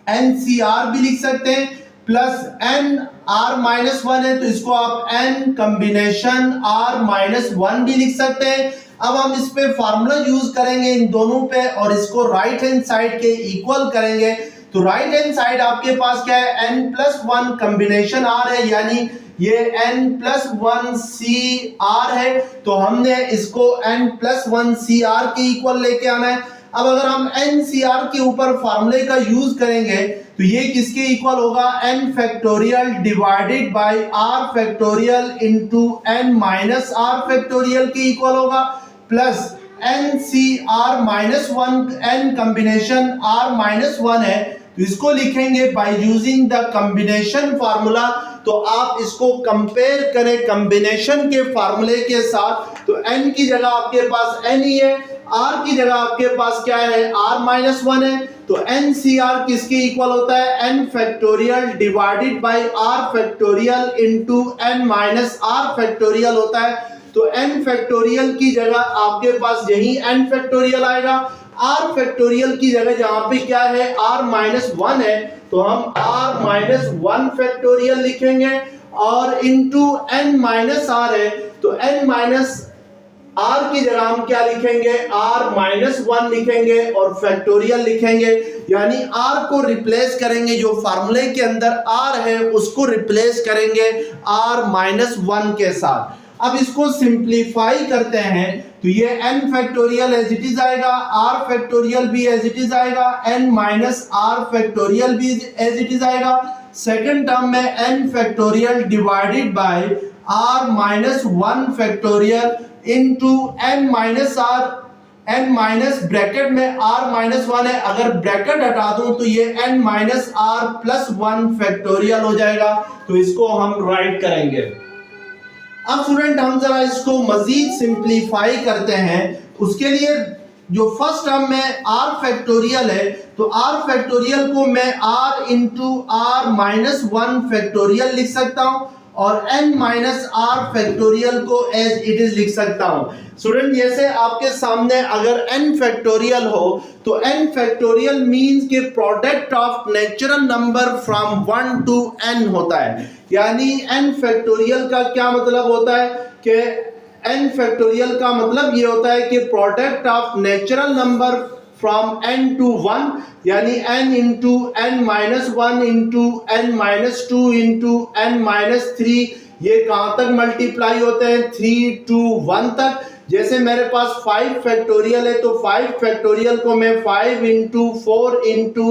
NCR भी लिख सकते हैं, प्लस NR माइनस 1 है तो इसको आप N कॉम्बिनेशन R माइनस 1 भी लिख सकते हैं। अब हम इस पे फार्मूला यूज करेंगे इन दोनों पे और इसको राइट हैंड साइड के इक्वल करेंगे। तो राइट हैंड साइड आपके पास क्या है, n प्लस 1 कॉम्बिनेशन R है, यानी ये n प्लस 1 CR है, तो हमने इसको n प्लस 1 CR के इक्वल लेके आना है। अब अगर हम NCR के ऊपर फार्मूले का यूज करेंगे तो ये किसके इक्वल होगा, n factorial divided by r factorial into n minus r factorial के इक्वल होगा, plus NCR minus 1 n combination R minus 1 है तो इसको लिखेंगे by using the combination formula. तो आप इसको कंपेयर करें कॉम्बिनेशन के फार्मूले के साथ, तो n की जगह आपके पास n ही है, r की जगह आपके पास क्या है, r माइनस 1 है, तो NCR किसके इक्वल होता है, n factorial divided by r factorial into n minus r factorial होता है। तो n फैक्टोरियल की जगह आपके पास यही n फैक्टोरियल आएगा, r फैक्टोरियल की जगह जहां पे क्या है, r माइनस 1 है तो हम r माइनस 1 फैक्टोरियल लिखेंगे, और इनटू n माइनस r है तो n माइनस r की जगह हम क्या लिखेंगे, r माइनस 1 लिखेंगे और फैक्टोरियल लिखेंगे, यानी r को रिप्लेस करेंगे, जो फार्मूले के अंदर r है उसको रिप्लेस करेंगे r माइनस 1 के साथ। अब इसको सिंप्लीफाई करते हैं तो ये n factorial as it is आएगा, r फैक्टोरियल भी एज इट इज आएगा, n माइनस r फैक्टोरियल भी एज इट इज आएगा। सेकंड टर्म में n factorial divided by r minus 1 factorial into n minus r, n minus bracket में r minus 1 है, अगर bracket हटा दूं तो ये n minus r plus 1 factorial हो जाएगा, तो इसको हम राइट करेंगे। अब स्टूडेंट हम जरा इसको मजीद सिंप्लीफाई करते हैं, उसके लिए जो फर्स्ट टर्म में r फैक्टोरियल है तो r फैक्टोरियल को मैं r into r minus 1 factorial लिख सकता हूं और n माइनस r फैक्टोरियल को एज इट इज लिख सकता हूं। स्टूडेंट जैसे आपके सामने अगर n फैक्टोरियल हो तो n फैक्टोरियल मींस के product of natural number from 1 to n होता है, यानी n फैक्टोरियल का क्या मतलब होता है कि n फैक्टोरियल का मतलब ये होता है कि product of natural number from n to 1, यानी n into n minus 1 into n minus 2 into n minus 3, ये कहां तक मल्टीप्लाई होते हैं, 3 टू 1 तक। जैसे मेरे पास 5 फैक्टोरियल है तो 5 फैक्टोरियल को मैं 5 इंटू 4 इंटू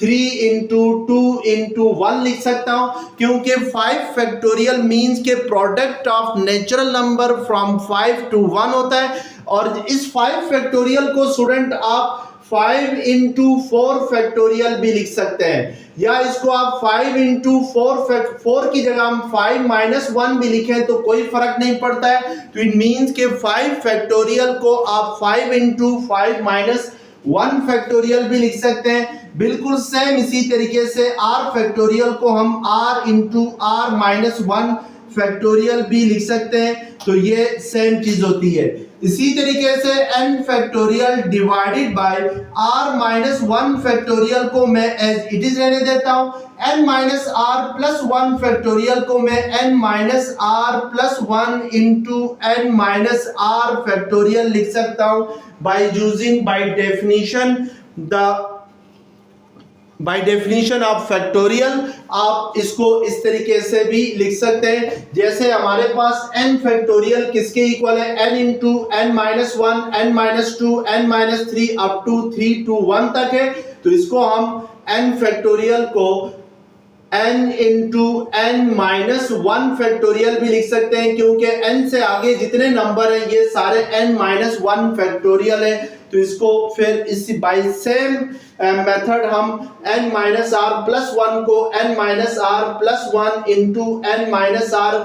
3 इंटू 2 इंटू 1 लिख सकता हूं, क्योंकि 5 फैक्टोरियल मीन्स के product of natural number from 5 to 1 होता है। और इस 5 फैक्टोरियल को स्टूडेंट आप 5 इंटू 4 फैक्टोरियल भी लिख सकते हैं, या इसको आप 5 इंटू 4 की जगह हम 5 माइनस 1 भी लिखें तो कोई फर्क नहीं पड़ता है। तो इट मीन्स के 5 फैक्टोरियल को आप 5 इंटू 5 माइनस 1 फैक्टोरियल भी लिख सकते हैं। बिल्कुल सेम इसी तरीके से r फैक्टोरियल को हम r into r minus 1 factorial भी लिख सकते हैं, तो ये सेम चीज होती है। इसी तरीके से n factorial divided by r minus 1 factorial को मैं एज इट इज रहने देता हूं, n minus r plus 1 factorial को मैं n minus r plus 1 into n minus r factorial लिख सकता हूं by using by definition of factorial. आप इसको इस तरीके से भी लिख सकते हैं, जैसे हमारे पास n फैक्टोरियल किसके इक्वल है, n into n minus 1, n minus 2, n minus 3 up to 3 to 1 तक है, तो इसको हम n फैक्टोरियल को n into n minus 1 factorial भी लिख सकते हैं, क्योंकि n से आगे जितने नंबर हैं ये सारे n माइनस 1 फैक्टोरियल है। तो इसको फिर इसी बाय सेम मेथड हम n माइनस आर प्लस 1 को n minus are plus 1 into n minus are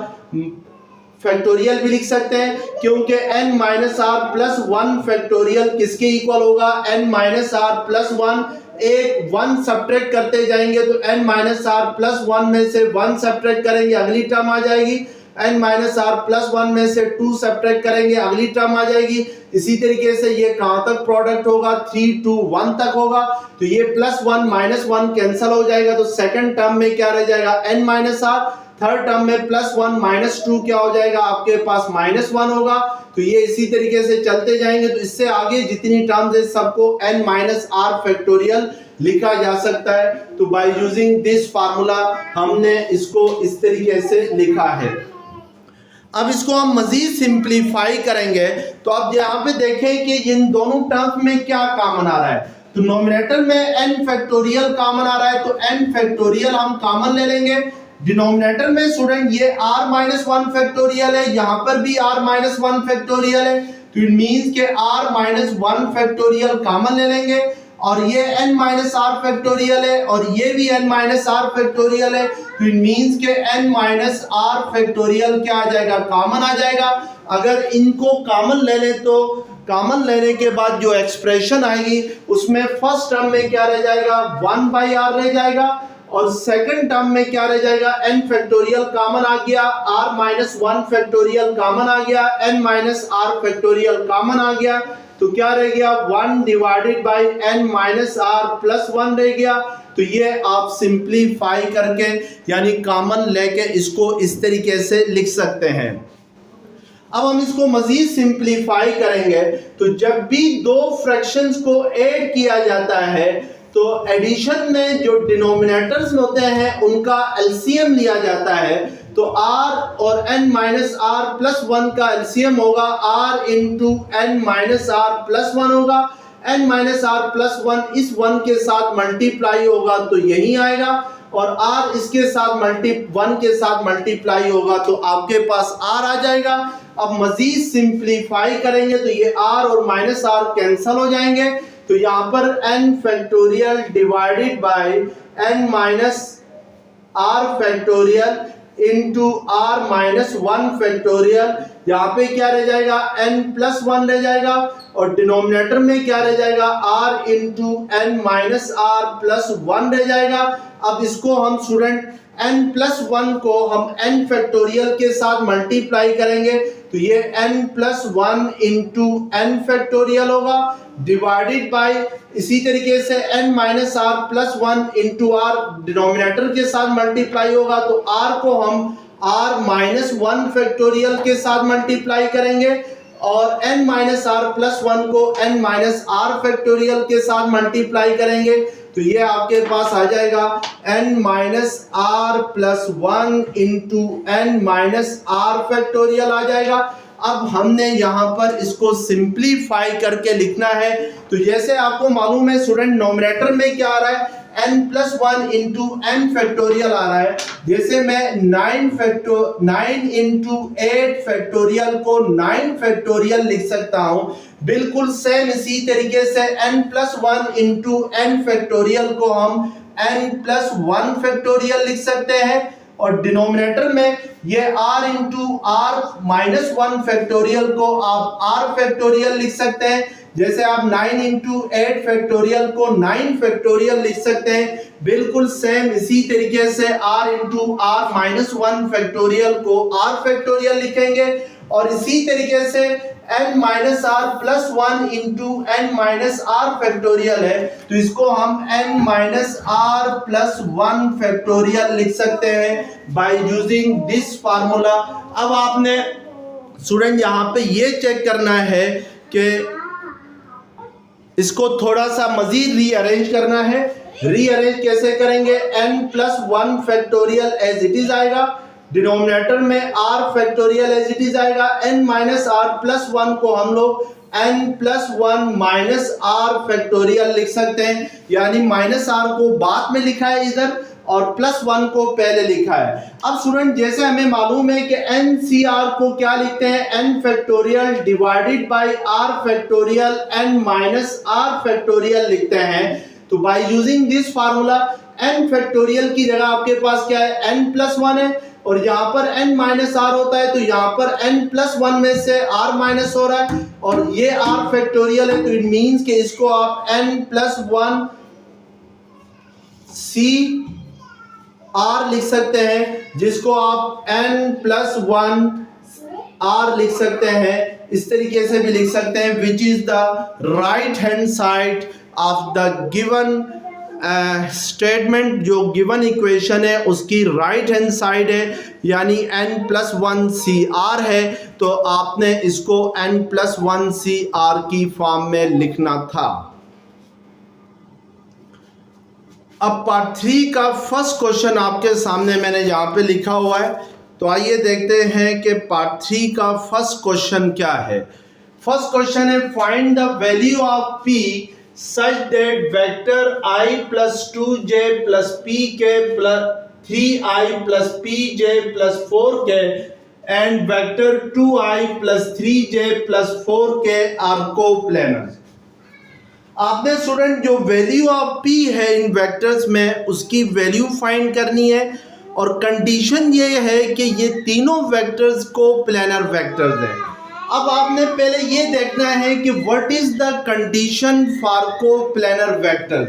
factorial भी लिख सकते हैं, क्योंकि n minus are plus 1 factorial किसके इक्वल होगा, n माइनस आर प्लस 1, एक 1 सब्ट्रैक्ट करते जाएंगे तो n माइनस आर प्लस 1 में से 1 सब्ट्रैक्ट करेंगे अगली टर्म आ जाएगी, n माइनस आर प्लस 1 में से 2 सब्ट्रैक्ट करेंगे अगली टर्म आ जाएगी। इसी तरीके से ये कहां तक प्रोडक्ट होगा, 3 2 1 तक होगा। तो ये प्लस 1 माइनस 1 कैंसिल हो जाएगा, तो सेकंड टर्म में क्या रह जाएगा, n minus r, third term में प्लस 1 माइनस 2 क्या हो जाएगा, आपके पास माइनस 1 होगा। तो ये इसी तरीके से चलते जाएंगे, तो इससे आगे जितनी टर्म्स है सबको n माइनस आर फैक्टोरियल लिखा जा सकता है। तो बाय यूजिंग दिस फार्मूला हमने इसको इस तरीके से लिखा है। अब इसको हम मजीद सिंप्लीफाई करेंगे, तो अब यहाँ पे देखें कि इन दोनों टर्म्स में क्या कॉमन आ रहा है। तो नोमिनेटर में n फैक्टोरियल कॉमन आ रहा है, तो n फैक्टोरियल हम कॉमन ले लेंगे। डिनोमिनेटर में स्टूडेंट ये r माइनस 1 फैक्टोरियल है, यहाँ पर भी r माइनस 1 फैक्टोरियल है, तो इट मीन्स के r माइनस 1 फैक्टोरियल कॉमन ले लेंगे। और ये n माइनस आर फैक्टोरियल है और ये भी n माइनस आर फैक्टोरियल है, तो इट मीन्स के n माइनस आर फैक्टोरियल क्या आ जाएगा, कॉमन आ जाएगा। अगर इनको कॉमन ले लें तो कॉमन लेने के बाद जो एक्सप्रेशन आएगी उसमें फर्स्ट टर्म में क्या रह जाएगा, 1 बाई आर रह जाएगा, और सेकंड टर्म में क्या रह जाएगा, n फैक्टोरियल कॉमन आ गया, r माइनस 1 फैक्टोरियल कॉमन आ गया, n minus are factorial common आ गया, तो क्या रह गया, 1 divided by n minus are plus 1 रह गया। तो ये आप सिंप्लीफाई करके यानी कॉमन लेके इसको इस तरीके से लिख सकते हैं। अब हम इसको मजीद सिंप्लीफाई करेंगे, तो जब भी दो फ्रैक्शंस को ऐड किया जाता है तो एडिशन में जो डिनोमिनेटर्स होते हैं उनका एलसीएम लिया जाता है। तो r और n माइनस आर प्लस 1 का एलसीएम होगा r into n minus are plus 1 होगा, n माइनस आर प्लस 1 इस 1 के साथ मल्टीप्लाई होगा तो यही आएगा, और r इसके साथ 1 के साथ मल्टीप्लाई होगा तो आपके पास r आ जाएगा। अब मजीद सिंप्लीफाई करेंगे तो ये r और माइनस r कैंसिल हो जाएंगे, तो यहाँ पर n factorial divided by n minus are factorial into r minus 1 factorial, यहाँ पे क्या रह जाएगा, n प्लस 1 रह जाएगा, और डिनोमिनेटर में क्या रह जाएगा, r into n minus are plus 1 रह जाएगा। अब इसको हम स्टूडेंट n प्लस 1 को हम n फैक्टोरियल के साथ मल्टीप्लाई करेंगे, तो ये n plus 1 into n factorial होगा डिवाइडेड बाय इसी तरीके से n minus are plus 1 into r denominator के साथ मल्टीप्लाई होगा, तो r को हम r माइनस 1 फैक्टोरियल के साथ मल्टीप्लाई करेंगे, और n माइनस आर प्लस 1 को n माइनस आर फैक्टोरियल के साथ मल्टीप्लाई करेंगे, तो ये आपके पास आ जाएगा n minus are plus 1 into n minus are factorial आ जाएगा। अब हमने यहाँ पर इसको सिंप्लीफाई करके लिखना है, तो जैसे आपको मालूम है स्टूडेंट नोमिनेटर में क्या आ रहा है, n plus 1 into n factorial आ रहा है। जैसे मैं 9 इंटू 8 फैक्टोरियल को 9 फैक्टोरियल लिख सकता हूँ, बिल्कुल सेम इसी तरीके से n plus 1 into n factorial को हम n प्लस 1 फैक्टोरियल लिख सकते हैं, और डिनोमिनेटर में ये r into r minus 1 factorial को आप r फैक्टोरियल लिख सकते हैं। जैसे आप 9 इंटू 8 फैक्टोरियल को 9 फैक्टोरियल लिख सकते हैं, बिल्कुल सेम इसी तरीके से r into r minus 1 factorial को r फैक्टोरियल लिखेंगे, और इसी तरीके से n minus are plus 1 into n minus are factorial है, तो इसको हम n minus are plus 1 factorial लिख सकते हैं बाय यूजिंग दिस फार्मूला। अब आपने स्टूडेंट यहाँ पे ये चेक करना है कि इसको थोड़ा सा मजीद रीअरेंज करना है। रीअरेंज कैसे करेंगे, n plus 1 factorial as it is आएगा, डिनोमिनेटर में r factorial as it is आएगा, n माइनस आर प्लस 1 को हम लोग n+1 माइनस आर फैक्टोरियल लिख सकते हैं, यानी माइनस आर को बाद में लिखा है इधर और +1 को पहले लिखा है। अब स्टूडेंट जैसे हमें मालूम है कि NCR को क्या लिखते हैं, n factorial divided by r factorial n minus r factorial लिखते हैं। तो by using this formula n factorial की जगह आपके पास क्या है, n+1 है और यहाँ पर n माइनस आर होता है, तो यहाँ पर n+1 में से r माइनस हो रहा है और ये r फैक्टोरियल है, तो इट मीन्स कि इसको आप n+1 c r लिख सकते हैं, जिसको आप n+1 r लिख सकते हैं। इस तरीके से भी लिख सकते हैं, which is the right hand side of the given statement. जो गिवन इक्वेशन है उसकी राइट हैंड साइड है, यानी n+1 cr है, तो आपने इसको n+1 cr की फॉर्म में लिखना था। अब पार्ट 3 का फर्स्ट क्वेश्चन आपके सामने मैंने यहाँ पे लिखा हुआ है, तो आइए देखते हैं कि पार्ट 3 का फर्स्ट क्वेश्चन क्या है। फर्स्ट क्वेश्चन है, find the value of p such that vector I plus 2j plus pk plus 3i plus pj plus 4k and vector 2i plus 3j plus 4k are coplanars। आपने student जो value of p है इन vectors में उसकी value find करनी है और condition ये है कि ये तीनों वेक्टर्स कोप्लेनर वेक्टर्स हैं। अब आपने पहले ये देखना है कि what is the condition for coplanar vector,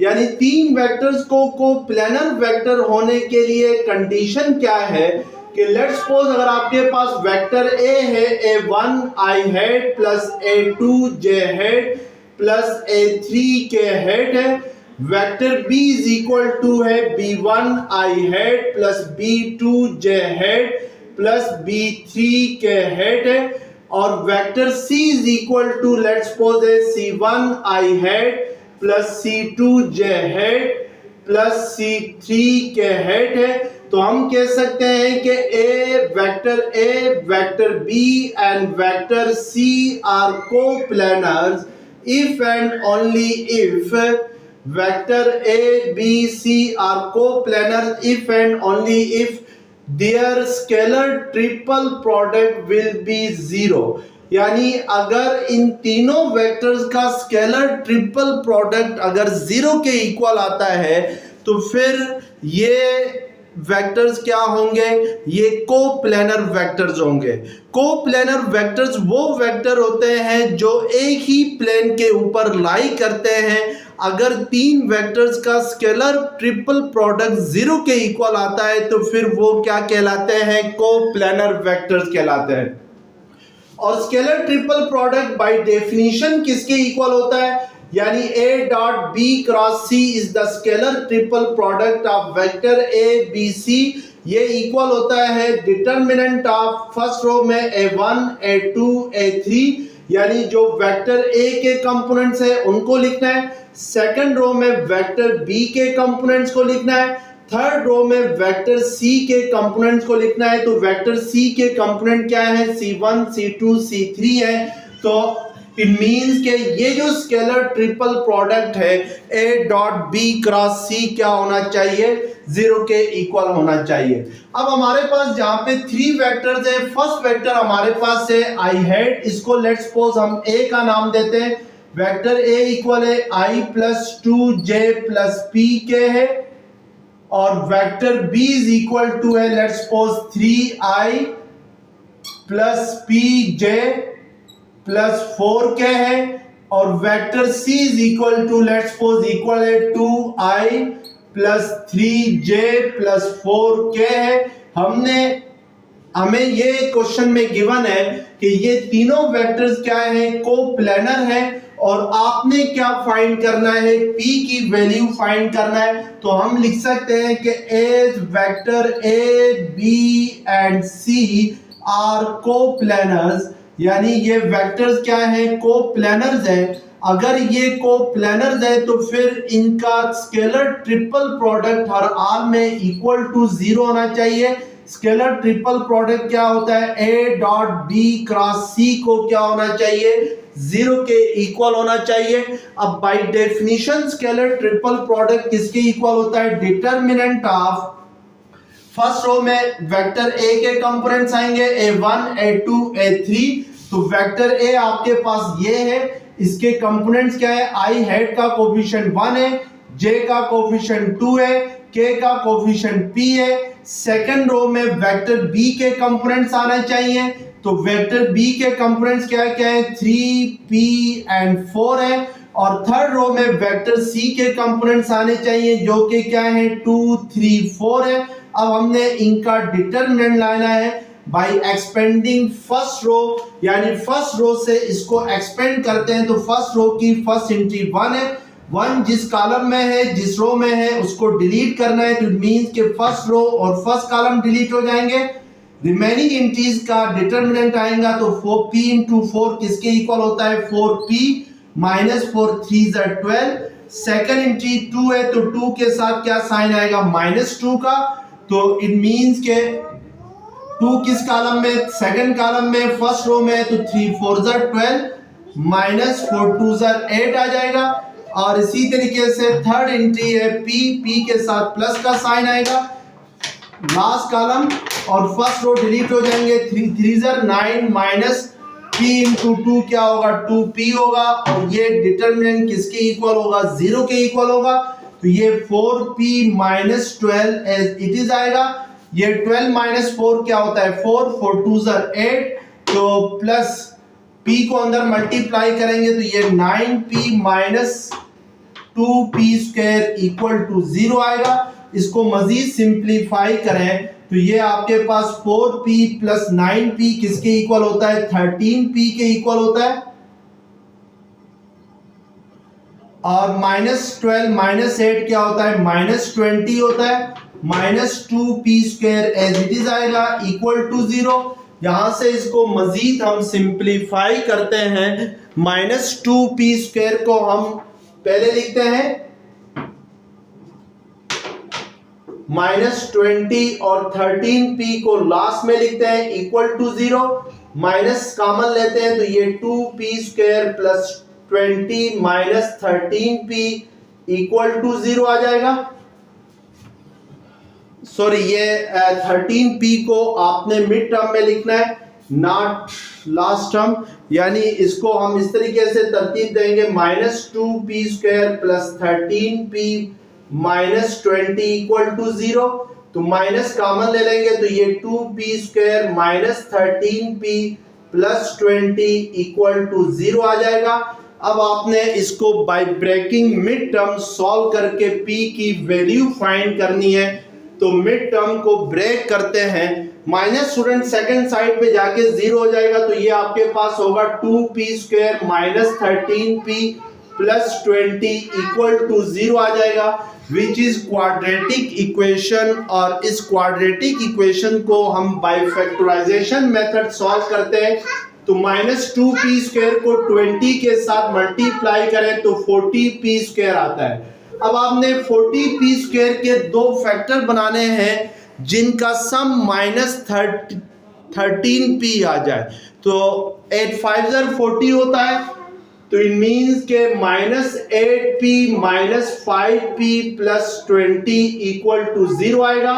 यानी तीन वेक्टर्स को कोप्लेनर वेक्टर होने के लिए कंडीशन क्या है कि लेट्स सपोज अगर आपके पास वेक्टर a है a1 i head plus a2 j head plus a3 k head है, vector b is equal to है b1 i head plus b2 j head plus b3 k head है, और vector c is equal to let's suppose है c1 i head plus c2 j head plus c3 k head है। तो हम कह सकते हैं कि a, vector b and vector c are coplanars if and only if vector a b c are coplanars if and only if their scalar triple product will be 0। यानी अगर इन तीनों वेक्टर्स का स्केलर ट्रिपल प्रोडक्ट अगर 0 के equal आता है तो फिर ये वेक्टर्स क्या होंगे, ये कोप्लेनर वेक्टर्स होंगे। कोप्लेनर वेक्टर्स वो वेक्टर होते हैं जो एक ही प्लेन के ऊपर लाई करते हैं। अगर तीन वेक्टर्स का स्केलर ट्रिपल प्रोडक्ट 0 के इक्वल आता है तो फिर वो क्या कहलाते हैं, कोप्लेनर वेक्टर्स कहलाते हैं। और scalar triple product by definition किसके इक्वल होता है, यानी a dot b cross c is the scalar triple product of vector a b c। ये इक्वल होता है डिटर्मिनेंट ऑफ फर्स्ट रो में a1 a2 a3, यानी जो वेक्टर a के कंपोनेंट्स है उनको लिखना है, सेकंड रो में वेक्टर b के कंपोनेंट्स को लिखना है, थर्ड रो में वेक्टर c के कंपोनेंट्स को लिखना है। तो वेक्टर c के कंपोनेंट क्या है, c1 c2 c3 है। तो इट मीन्स के ये जो स्केलर ट्रिपल प्रोडक्ट है a dot b cross c क्या होना चाहिए, 0 के इक्वल होना चाहिए। अब हमारे पास जहाँ पे 3 वेक्टर्स है, फर्स्ट वेक्टर हमारे पास है i हेड, इसको लेट्स सपोज हम a का नाम देते हैं। वेक्टर a इक्वल है i plus 2j plus pk है, और vector b is equal to है let's suppose 3i plus pj plus 4k है, और vector c is equal to let's suppose equal है 2i plus 3j plus 4k है। हमें ये क्वेश्चन में गिवन है कि ये तीनों वेक्टर्स क्या है, कोप्लेनर है, और आपने क्या फाइंड करना है, p की वैल्यू फाइंड करना है। तो हम लिख सकते हैं कि as vector a b and c are coplanars, यानी ये वेक्टर्स क्या है, कोप्लेनर्स है। अगर ये कोप्लेनर्स है तो फिर इनका स्केलर ट्रिपल प्रोडक्ट हर आर में इक्वल टू 0 होना चाहिए। स्केलर ट्रिपल प्रोडक्ट क्या होता है, a dot b cross c को क्या होना चाहिए, 0 के इक्वल होना चाहिए। अब by definition scalar triple product किसके इक्वल होता है, डिटरमिनेंट ऑफ फर्स्ट रो में वेक्टर ए के कंपोनेंट्स आएंगे a1 a2 a3। तो वेक्टर ए आपके पास ये है, इसके कंपोनेंट्स क्या है, आई हेड का कोफिशिएंट 1 है, जे का कोफिशिएंट 2 है, के का कोफिशिएंट p है। सेकंड रो में वेक्टर बी के कंपोनेंट्स आना चाहिए। तो वेक्टर बी के कंपोनेंट्स क्या है 3p एंड 4 है। और थर्ड रो में वेक्टर सी के कंपोनेंट्स आने चाहिए जो कि क्या है 2 3 4 है। अब हमने इनका डिटरमिनेंट लाना है बाय एक्सपेंडिंग फर्स्ट रो, यानी फर्स्ट रो से इसको एक्सपेंड करते हैं। तो फर्स्ट रो की फर्स्ट एंट्री 1 है, 1 जिस कॉलम में है, जिस रो में है उसको डिलीट करना है। तो इट मींस कि फर्स्ट रो और फर्स्ट कॉलम डिलीट हो जाएंगे, रिमेनिंग एंट्रीज का डिटरमिनेंट आएगा। तो 4p इंटू 4 किसके इक्वल होता है, 4p माइनस 4 3 12। सेकंड एंट्री 2 है, तो 2 के साथ क्या साइन आएगा, -2 का। तो इट मींस के 2 किस कॉलम में, सेकंड कॉलम में, फर्स्ट रो में है। तो 3 4 12 माइनस 4 2 8 आ जाएगा। और इसी तरीके से थर्ड एंट्री है p के साथ प्लस का साइन आएगा लास्ट कॉलम, और फर्स्ट रो डिलीट हो जाएंगे। 3 3 9 माइनस p इंटू 2 क्या होगा, 2p होगा। और ये डिटरमिनेंट किसके इक्वल होगा, 0 के इक्वल होगा। तो ये 4p minus 12 as it is आएगा। ये 12 माइनस 4 क्या होता है, 4 4 2 8। तो प्लस p को अंदर मल्टीप्लाई करेंगे तो ये 9p minus 2p square equal to 0 आएगा। इसको मजीद सिंप्लीफाई करें तो ये आपके पास 4p प्लस 9p किसके इक्वल होता है, 13p के इक्वल होता है। और -12 माइनस 8 क्या होता है, -20 होता है। -2p square as it is आएगा इक्वल टू 0। यहां से इसको मजीद हम सिंप्लीफाई करते हैं। -2p स्क्वायर को हम पहले लिखते हैं -20 और 13p को लास्ट में लिखते हैं इक्वल टू 0। माइनस कॉमन लेते हैं तो ये 2p square plus 20 minus 13p equal to 0 आ जाएगा। सॉरी, ये 13p को आपने मिड टर्म में लिखना है, नॉट लास्ट टर्म। यानी इसको हम इस तरीके से तरतीब देंगे, -2p square plus 13p minus 20 equal to 0। तो माइनस कॉमन ले लेंगे तो ये 2p square minus 13p plus 20 equal to 0 आ जाएगा। अब आपने इसको by breaking mid term solve करके p की वैल्यू फाइंड करनी है। तो मिड टर्म को ब्रेक करते हैं, माइनस स्टूडेंट सेकंड साइड पे जाके 0 हो जाएगा। तो ये आपके पास होगा 2p square minus 13p plus 20 equal to 0 आ जाएगा, विच इज क्वाड्रेटिक इक्वेशन। और इस क्वाड्रेटिक इक्वेशन को हम बाय फैक्टराइजेशन मेथड सॉल्व करते हैं। तो -2p स्क्वायर को 20 के साथ मल्टीप्लाई करें तो 40p स्क्वायर आता है। अब आपने 40p स्क्वायर के दो फैक्टर बनाने हैं जिनका सम -13p आ जाए। तो 8 5 40 होता है। तो इट मीन्स के -8p minus 5p plus 20 equal to 0 आएगा।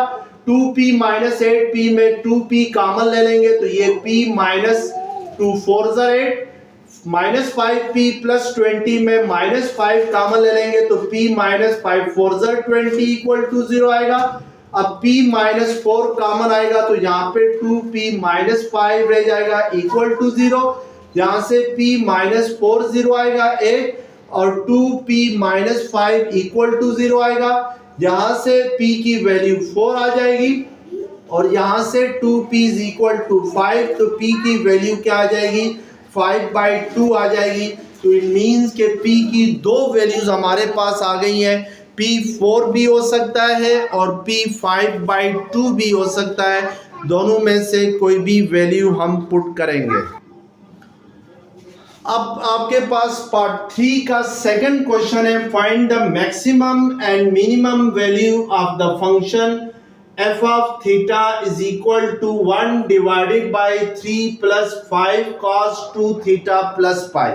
2p माइनस 8p में 2p कॉमन ले लेंगे तो ये p minus 2 4 8, minus 5p plus 20 में -5 कॉमन ले लेंगे तो p माइनस 5 4 20 इक्वल टू 0 आएगा। अब p माइनस 4 कॉमन आएगा तो यहाँ पे 2p माइनस 5 रह जाएगा इक्वल टू 0। यहाँ से p माइनस 4 0 आएगा 1 और 2p माइनस 5 इक्वल टू 0 आएगा। यहाँ से p की वैल्यू 4 आ जाएगी और यहाँ से 2p इज इक्वल टू 5। तो p की वैल्यू क्या आ जाएगी, 5/2 आ जाएगी। तो इट मीन्स के p की दो वैल्यूज हमारे पास आ गई हैं। p 4 भी हो सकता है और p 5/2 भी हो सकता है। दोनों में से कोई भी वैल्यू हम पुट करेंगे। अब आपके पास पार्ट 3 का सेकंड क्वेश्चन है, find the maximum and minimum value of the function f of theta is equal to 1 divided by 3 plus 5 cos 2 theta plus pi.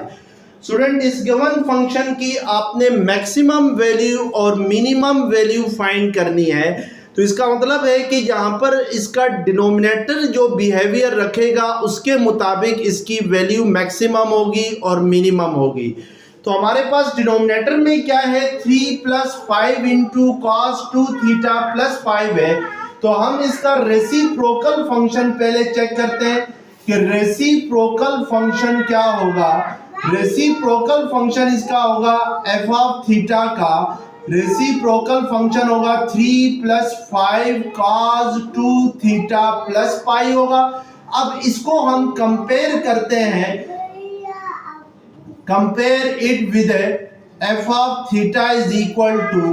Student, इस गिवन फंक्शन की आपने मैक्सिमम वैल्यू और minimum value find करनी है। तो इसका मतलब है कि यहाँ पर इसका डिनोमिनेटर जो बिहेवियर रखेगा उसके मुताबिक इसकी वैल्यू मैक्सिमम होगी और मिनिमम होगी। तो हमारे पास डिनोमिनेटर में क्या है, 3 plus 5 into cos 2 theta plus 5 है। तो हम इसका रेसिप्रोकल फंक्शन पहले चेक करते हैं कि रेसिप्रोकल फंक्शन क्या होगा। रेसिप्रोकल फंक्शन इसका होगा एफ ऑफ थीटा का रेसिप्रोकल फंक्शन होगा 3 plus 5 cos 2 theta plus pi होगा। अब इसको हम कंपेयर करते हैं, compare it with f of theta is equal to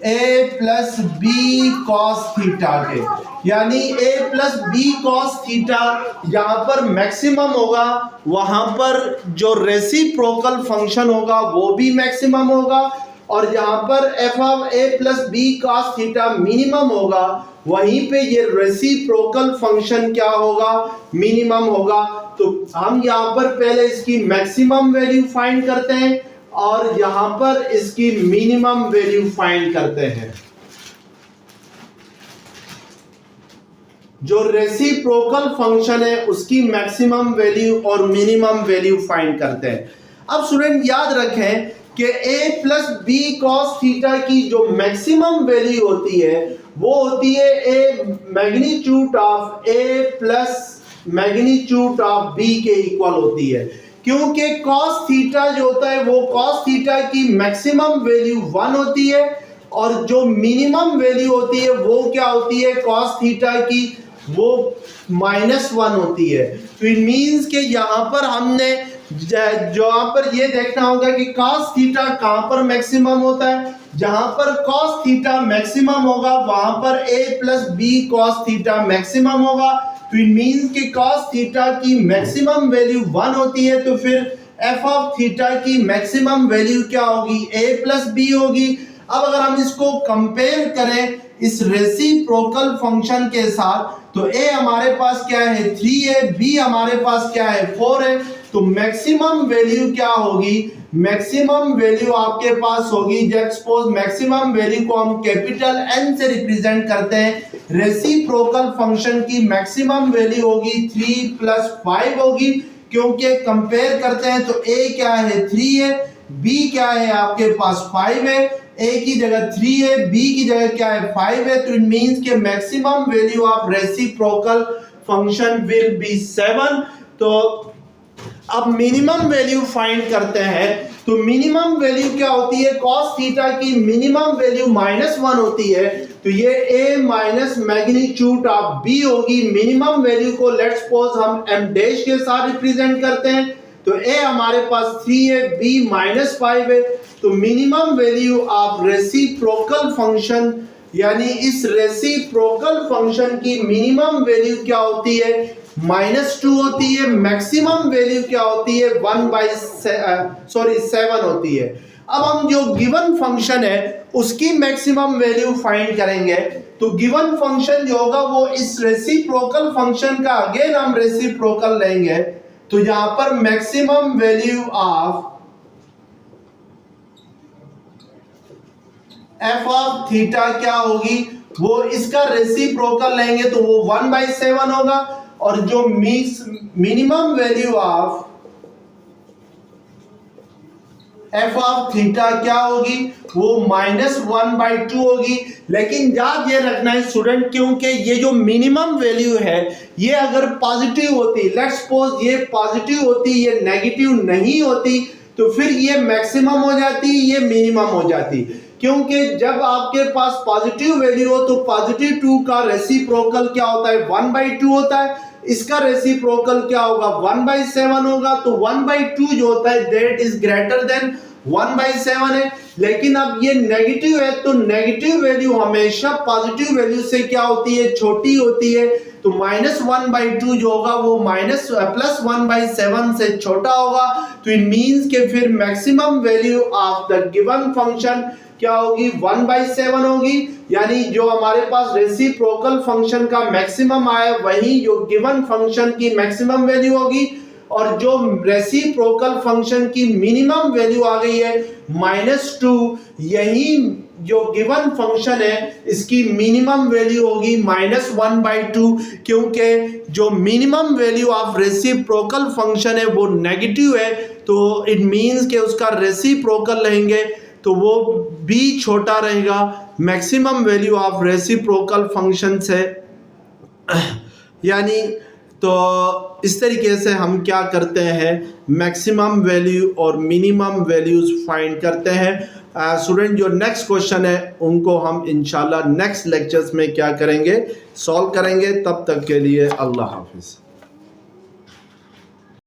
a plus b cos theta के, यानी a plus b cos theta यहाँ पर मैक्सिमम होगा, वहां पर जो रेसिप्रोकल फंक्शन होगा वो भी मैक्सिमम होगा, और यहाँ पर f of a plus b cos theta minimum होगा, वहीं पे ये रेसिप्रोकल फंक्शन क्या होगा, मिनिमम होगा। तो हम यहाँ पर पहले इसकी मैक्सिमम वैल्यू फाइंड करते हैं और यहाँ पर इसकी मिनिमम वैल्यू फाइंड करते हैं। जो रेसिप्रोकल फंक्शन है उसकी मैक्सिमम वैल्यू और मिनिमम वैल्यू फाइंड करते हैं। अब स्टूडेंट याद रखें कि a plus b cos theta की जो मैक्सिमम वैल्यू होती है वो होती है a magnitude of a plus magnitude of b के इक्वल होती है, क्योंकि कॉस थीटा जो होता है वो कॉस थीटा की मैक्सिमम वैल्यू 1 होती है और जो मिनिमम वैल्यू होती है वो क्या होती है, कॉस थीटा की वो -1 होती है। तो इट मींस कि यहाँ पर हमने जो यहाँ पर ये देखना होगा कि cos थीटा कहाँ पर मैक्सिमम होता है। जहां पर cos थीटा मैक्सिमम होगा वहां पर a plus b cos theta maximum होगा। तो इट मींस कि cos थीटा की मैक्सिमम वैल्यू 1 होती है, तो फिर f ऑफ थीटा की मैक्सिमम वैल्यू क्या होगी, a प्लस बी होगी। अब अगर हम इसको कंपेयर करें इस रेसिप्रोकल फंक्शन के साथ, तो a हमारे पास क्या है 3 है, b हमारे पास क्या है 4 है, तो मैक्सिमम वैल्यू क्या होगी, मैक्सिमम वैल्यू आपके पास होगी, जब सपोज मैक्सिमम वैल्यू को हम कैपिटल N से रिप्रेजेंट करते हैं, रेसिप्रोकल फंक्शन की मैक्सिमम वैल्यू होगी 3 प्लस 5 होगी, क्योंकि कंपेयर करते हैं तो a क्या है 3 है, b क्या है आपके पास 5 है, a की जगह 3 है, b की जगह क्या है 5 है। तो इट मींस के maximum value of reciprocal function will be 7। तो अब मिनिमम वैल्यू फाइंड करते हैं। तो मिनिमम वैल्यू क्या होती है, cos थीटा की मिनिमम वैल्यू -1 होती है, तो ये a minus magnitude of b होगी। मिनिमम वैल्यू को लेट्स सपोज हम m डैश के साथ रिप्रेजेंट करते हैं, तो a हमारे पास 3 है, b -5 है। तो minimum value of reciprocal function यानी इस रेसिप्रोकल फंक्शन की मिनिमम वैल्यू क्या होती है, -2 होती है। मैक्सिमम वैल्यू क्या होती है 7 होती है। अब हम जो गिवन फंक्शन है उसकी मैक्सिमम वैल्यू फाइंड करेंगे। तो गिवन फंक्शन जो होगा वो इस रेसिप्रोकल फंक्शन का अगेन हम रेसिप्रोकल लेंगे, तो यहां पर maximum value of F of theta क्या होगी, वो इसका रेसिप्रोकल लेंगे तो वो 1/7 होगा, और जो minimum value of F of theta क्या होगी, वो -1/2 होगी। लेकिन याद ये रखना है स्टूडेंट, क्योंकि ये जो मिनिमम वैल्यू है ये अगर पॉजिटिव होती, लेट्स सपोज ये पॉजिटिव होती, ये नेगेटिव नहीं होती, तो फिर ये मैक्सिमम हो जाती, ये मिनिमम हो जाती। क्योंकि जब आपके पास पॉजिटिव वैल्यू हो तो पॉजिटिव 2 का रेसिप्रोकल क्या होता है 1/2 होता है, इसका रेसिप्रोकल क्या होगा 1/7 होगा। तो 1/2 जो होता है दैट इज ग्रेटर देन 1/7 है। लेकिन अब ये नेगेटिव है तो नेगेटिव वैल्यू हमेशा पॉजिटिव वैल्यू से क्या होती है, छोटी होती है। तो -1/2 जो होगा वो +1/7 से छोटा होगा। तो इट मींस के फिर maximum value of the given function क्या होगी 1/7 होगी, यानी जो हमारे पास रेसिप्रोकल फंक्शन का मैक्सिमम आया वही जो गिवन फंक्शन की मैक्सिमम वैल्यू होगी, और जो रेसिप्रोकल फंक्शन की मिनिमम वैल्यू आ गई है -2, यही जो गिवन फंक्शन है इसकी मिनिमम वैल्यू होगी -1/2, क्योंकि जो minimum value of reciprocal function है वो नेगेटिव है, तो इट मींस कि उसका रेसिप्रोकल लेंगे तो वो भी छोटा रहेगा maximum value of reciprocal function से। यानी तो इस तरीके से हम क्या करते हैं, मैक्सिमम वैल्यू और मिनिमम वैल्यूज फाइंड करते हैं। स्टूडेंट जो नेक्स्ट क्वेश्चन है उनको हम इंशाल्लाह नेक्स्ट लेक्चर्स में क्या करेंगे, सॉल्व करेंगे। तब तक के लिए अल्लाह हाफिज़।